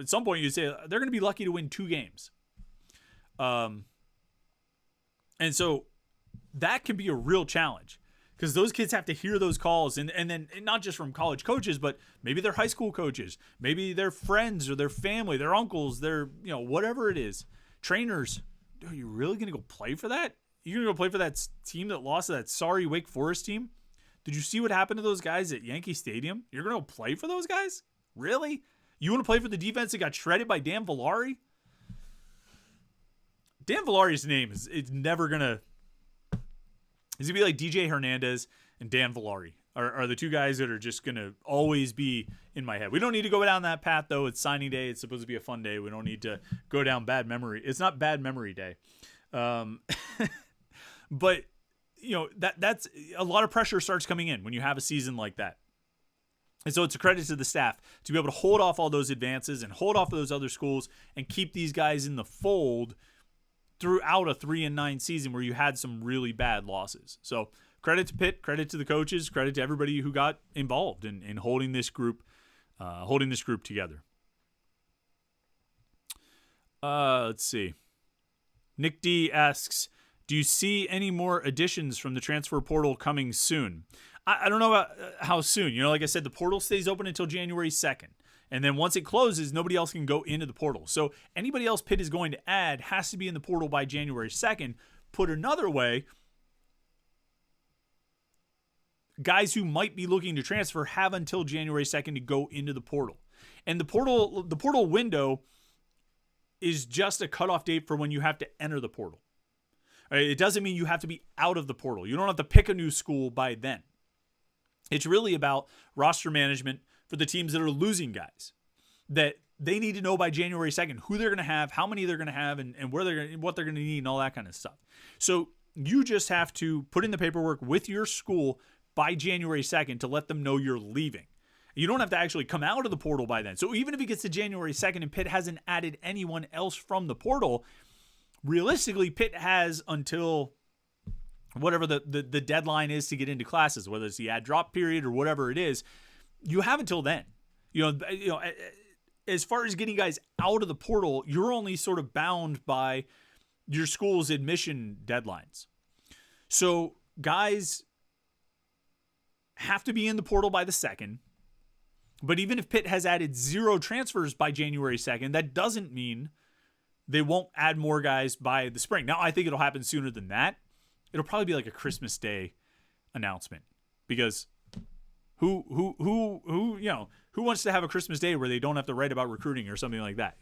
some point you say they're going to be lucky to win 2 games. And so that can be a real challenge because those kids have to hear those calls and then not just from college coaches, but maybe their high school coaches, maybe their friends or their family, their uncles, their, whatever it is, trainers. Are you really going to go play for that? You're going to go play for that team that lost to that sorry Wake Forest team? Did you see what happened to those guys at Yankee Stadium? You're going to go play for those guys? Really? You want to play for the defense that got shredded by Dan Villari? Dan Villari's name is never going to... He's going to be like DJ Hernandez and Dan Villari are the 2 guys that are just going to always be in my head. We don't need to go down that path, though. It's signing day. It's supposed to be a fun day. We don't need to go down bad memory. It's not bad memory day. But... that's a lot of pressure starts coming in when you have a season like that. And so it's a credit to the staff to be able to hold off all those advances and hold off of those other schools and keep these guys in the fold throughout a 3-9 season where you had some really bad losses. So credit to Pitt, credit to the coaches, credit to everybody who got involved in holding this group together. Let's see. Nick D asks, do you see any more additions from the transfer portal coming soon? I don't know about how soon. Like I said, the portal stays open until January 2nd. And then once it closes, nobody else can go into the portal. So anybody else Pitt is going to add has to be in the portal by January 2nd. Put another way, guys who might be looking to transfer have until January 2nd to go into the portal. And the portal window is just a cutoff date for when you have to enter the portal. It doesn't mean you have to be out of the portal. You don't have to pick a new school by then. It's really about roster management for the teams that are losing guys. That they need to know by January 2nd who they're going to have, how many they're going to have, and what they're going to need and all that kind of stuff. So you just have to put in the paperwork with your school by January 2nd to let them know you're leaving. You don't have to actually come out of the portal by then. So even if it gets to January 2nd and Pitt hasn't added anyone else from the portal, realistically, Pitt has until whatever the deadline is to get into classes, whether it's the add drop period or whatever it is. You have until then. As far as getting guys out of the portal, you're only sort of bound by your school's admission deadlines. So guys have to be in the portal by the 2nd. But even if Pitt has added 0 transfers by January 2nd, that doesn't mean they won't add more guys by the spring. Now, I think it'll happen sooner than that. It'll probably be like a Christmas Day announcement, because who wants to have a Christmas Day where they don't have to write about recruiting or something like that,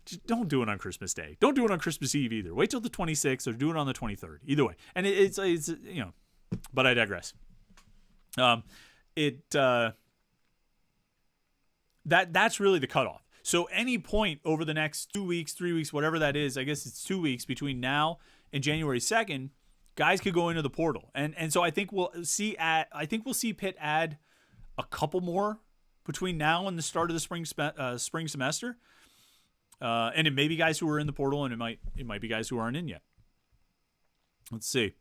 Just don't do it on Christmas Day. Don't do it on Christmas Eve either. Wait till the 26th or do it on the 23rd. Either way. And it's but I digress. That's really the cutoff. So any point over the next 2 weeks, 3 weeks, whatever that is, I guess it's 2 weeks between now and January 2nd, guys could go into the portal. And so I think we'll see Pitt add a couple more between now and the start of the spring semester. And it may be guys who are in the portal, and it might be guys who aren't in yet. Let's see.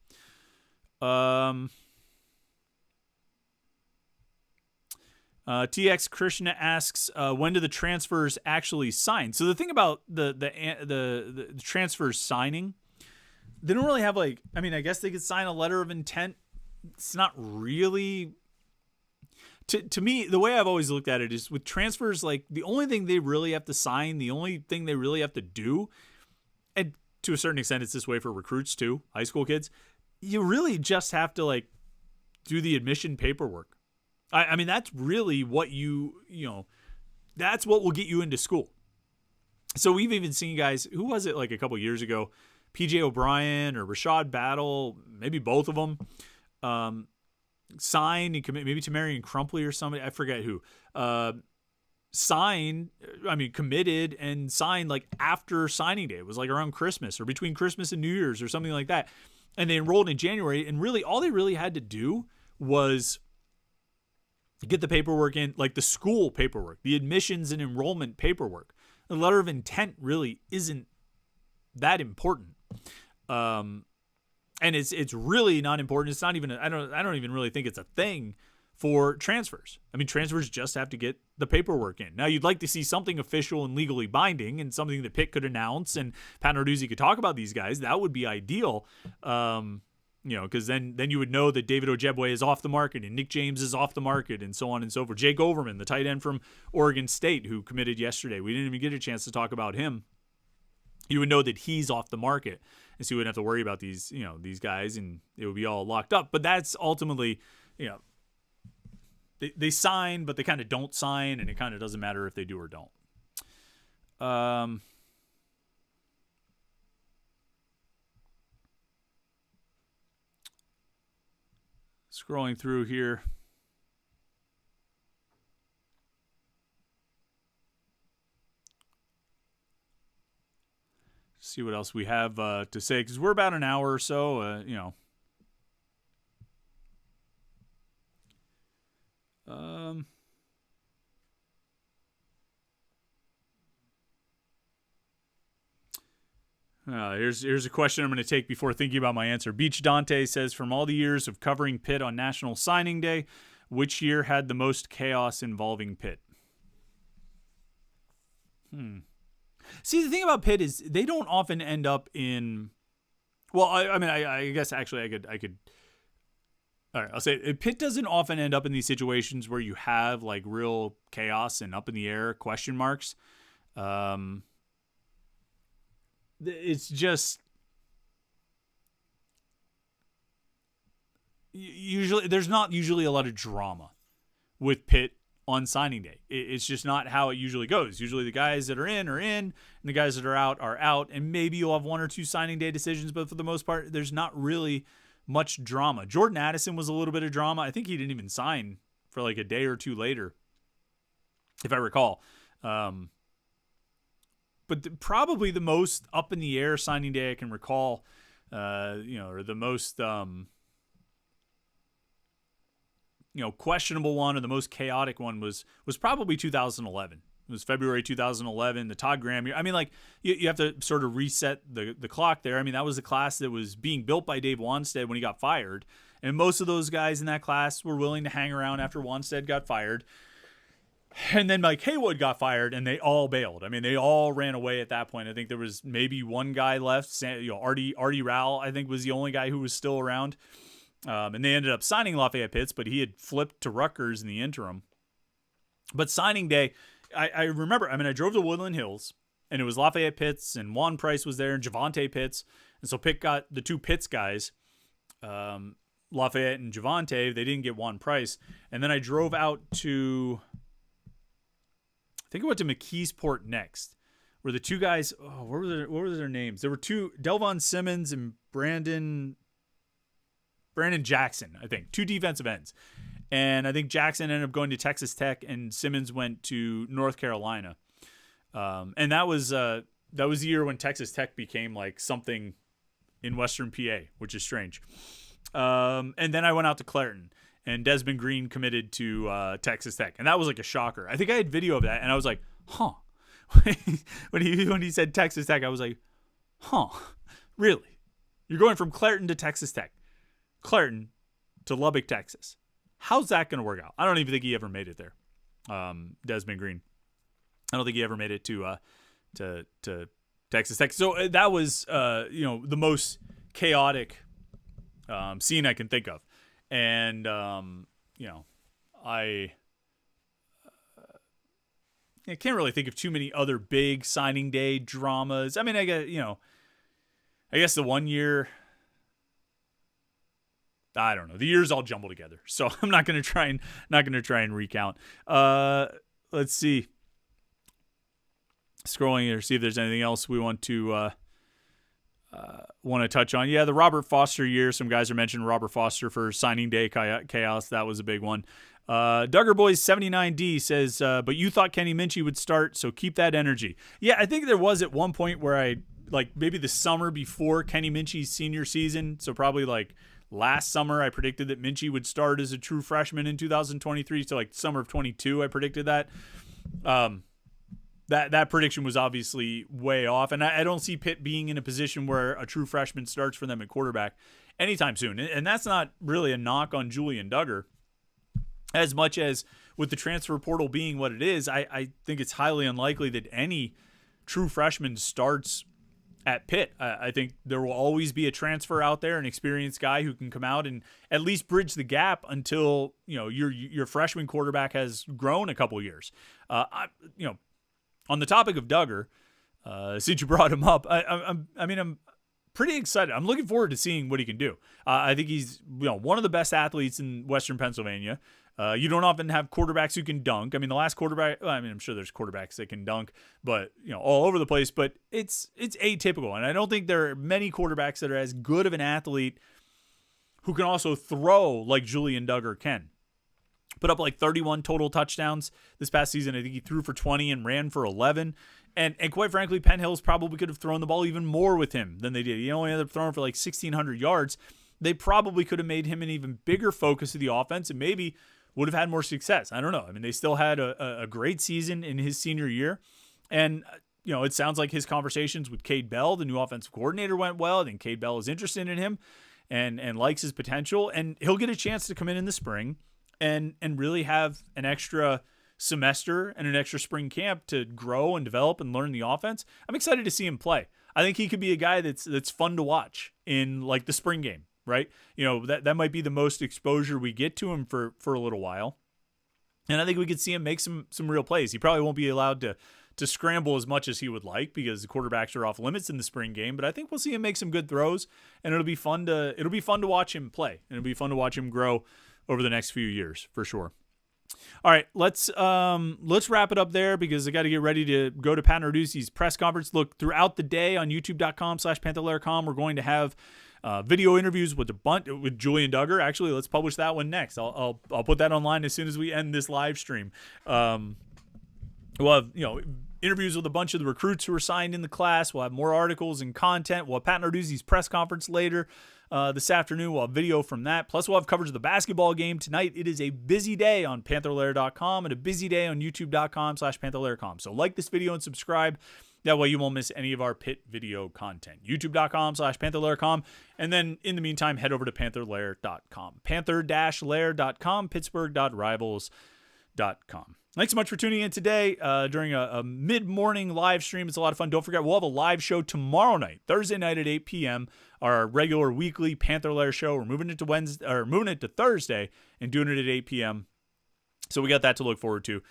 TX Krishna asks, when do the transfers actually sign? So the thing about the transfers signing, they don't really have I guess they could sign a letter of intent. It's not really, to me, the way I've always looked at it is with transfers, like the only thing they really have to sign, the only thing they really have to do, and to a certain extent it's this way for recruits too, high school kids, you really just have to do the admission paperwork. I mean, that's really what that's what will get you into school. So we've even seen guys, who was it a couple years ago, PJ O'Brien or Rashad Battle, maybe both of them, signed and commit, maybe to Marion Crumpley or somebody, I forget who, committed and signed after signing day. It was around Christmas or between Christmas and New Year's or something like that. And they enrolled in January, and really all they really had to do was get the paperwork in, the school paperwork, the admissions and enrollment paperwork. the letter of intent really isn't that important. And it's really not important. It's not even, I don't even really think it's a thing for transfers. I mean, transfers just have to get the paperwork in. Now, you'd like to see something official and legally binding and something that Pitt could announce and Pat Narduzzi could talk about these guys. That would be ideal. Because then you would know that David Ojebwe is off the market and Nick James is off the market and so on and so forth. Jake Overman, the tight end from Oregon State who committed yesterday. We didn't even get a chance to talk about him. You would know that he's off the market, and so you wouldn't have to worry about these guys, and it would be all locked up. But that's ultimately, they sign, but they kind of don't sign, and it kind of doesn't matter if they do or don't. Scrolling through here. See what else we have to say, because we're about an hour or so, here's a question I'm going to take before thinking about my answer. Beach Dante says, from all the years of covering Pitt on National Signing Day, which year had the most chaos involving Pitt? See, the thing about Pitt is they don't often end up in. Well, I guess actually I could. All right, I'll say Pitt doesn't often end up in these situations where you have like real chaos and up in the air question marks. It's just usually there's not usually a lot of drama with Pitt on signing day. It's just not how it usually goes. Usually the guys that are in, and the guys that are out, and maybe you'll have one or two signing day decisions, but for the most part, there's not really much drama. Jordan Addison was a little bit of drama. I think he didn't even sign for like a day or two later, if I recall. But probably the most up in the air signing day I can recall, or the most, questionable one or the most chaotic one was probably 2011. It was February 2011, the Todd Graham year. I mean, like, you have to sort of reset the clock there. I mean, that was the class that was being built by Dave Wanstead when he got fired. And most of those guys in that class were willing to hang around after Wanstead got fired. And then Mike Haywood got fired, and they all bailed. I mean, they all ran away at that point. I think there was maybe one guy left. Artie Rowell, I think, was the only guy who was still around. And they ended up signing Lafayette Pitts, but he had flipped to Rutgers in the interim. But signing day, I remember, I drove to Woodland Hills, and it was Lafayette Pitts, and Juan Price was there, and Javante Pitts. And so Pitt got the two Pitts guys, Lafayette and Javante. They didn't get Juan Price. And then I drove out to, I think I went to McKeesport next, where the two guys, what were their names? There were two, Delvon Simmons and Brandon Jackson, I think, two defensive ends. And I think Jackson ended up going to Texas Tech and Simmons went to North Carolina. And that was the year when Texas Tech became like something in Western PA, which is strange. And then I went out to Clairton and Desmond Green committed to Texas Tech. And that was like a shocker. I think I had video of that and I was like, huh. when he said Texas Tech, I was like, huh, really? You're going from Clairton to Texas Tech. Clairton to Lubbock, Texas. How's that going to work out? I don't even think he ever made it there. Desmond Green. I don't think he ever made it to Texas Tech. So that was the most chaotic scene I can think of. And I can't really think of too many other big signing day dramas. I mean, I guess the one year, I don't know. The years all jumble together, so I'm not going to try and recount. Let's see. Scrolling here, see if there's anything else we want to touch on. Yeah, the Robert Foster year. Some guys are mentioning Robert Foster for signing day chaos. That was a big one. Duggar Boys 79D says, but you thought Kenny Minchey would start, so keep that energy. Yeah, I think there was at one point where I maybe the summer before Kenny Minchey's senior season, so probably last summer, I predicted that Minchey would start as a true freshman in 2023. So summer of 22, I predicted that. That that prediction was obviously way off. And I don't see Pitt being in a position where a true freshman starts for them at quarterback anytime soon. And that's not really a knock on Julian Duggar, as much as with the transfer portal being what it is, I think it's highly unlikely that any true freshman starts at Pitt. I think there will always be a transfer out there, an experienced guy who can come out and at least bridge the gap until your freshman quarterback has grown a couple years. On the topic of Duggar, since you brought him up, I'm pretty excited. I'm looking forward to seeing what he can do. I think he's one of the best athletes in Western Pennsylvania. You don't often have quarterbacks who can dunk. I mean, the last quarterback, I'm sure there's quarterbacks that can dunk, but all over the place, but it's atypical. And I don't think there are many quarterbacks that are as good of an athlete who can also throw like Julian Duggar can. Put up like 31 total touchdowns this past season. I think he threw for 20 and ran for 11. And quite frankly, Penn Hills probably could have thrown the ball even more with him than they did. He only ended up throwing for like 1,600 yards. They probably could have made him an even bigger focus of the offense and maybe would have had more success. I don't know. I mean, they still had a great season in his senior year. And, it sounds like his conversations with Cade Bell, the new offensive coordinator, went well. I think Cade Bell is interested in him and likes his potential. And he'll get a chance to come in the spring and really have an extra semester and an extra spring camp to grow and develop and learn the offense. I'm excited to see him play. I think he could be a guy that's fun to watch in like the spring game. Right? That might be the most exposure we get to him for a little while. And I think we could see him make some real plays. He probably won't be allowed to scramble as much as he would like because the quarterbacks are off limits in the spring game, but I think we'll see him make some good throws and it'll be fun to watch him play. And it'll be fun to watch him grow over the next few years for sure. All right, let's wrap it up there because I got to get ready to go to Pat Narduzzi's press conference. Look, throughout the day on youtube.com/Panther-Lair.com, we're going to have video interviews with Julian Duggar. Actually, let's publish that one next. I'll put that online as soon as we end this live stream. We'll have interviews with a bunch of the recruits who are signed in the class. We'll have more articles and content. We'll have Pat Narduzzi's press conference later this afternoon. We'll have video from that. Plus, we'll have coverage of the basketball game tonight. It is a busy day on Panther-Lair.com and a busy day on youtube.com/Panther-Lair.com. So like this video and subscribe. That way you won't miss any of our Pitt video content. youtube.com/Panther-Lair.com. And then in the meantime, head over to Panther-Lair.com. Panther-Lair.com, Pittsburgh.rivals.com. Thanks so much for tuning in today during a mid-morning live stream. It's a lot of fun. Don't forget, we'll have a live show tomorrow night, Thursday night at 8 p.m., our regular weekly Panther-Lair show. We're moving it to Thursday and doing it at 8 p.m. So we got that to look forward to.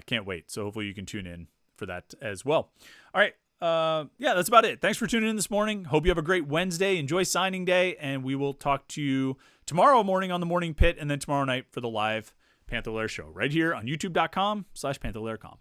Can't wait. So hopefully you can tune in for that as well. All right. That's about it. Thanks for tuning in this morning. Hope you have a great Wednesday. Enjoy signing day, and we will talk to you tomorrow morning on the Morning Pit and then tomorrow night for the live Panther-Lair show right here on youtube.com/Panther-Lair.com.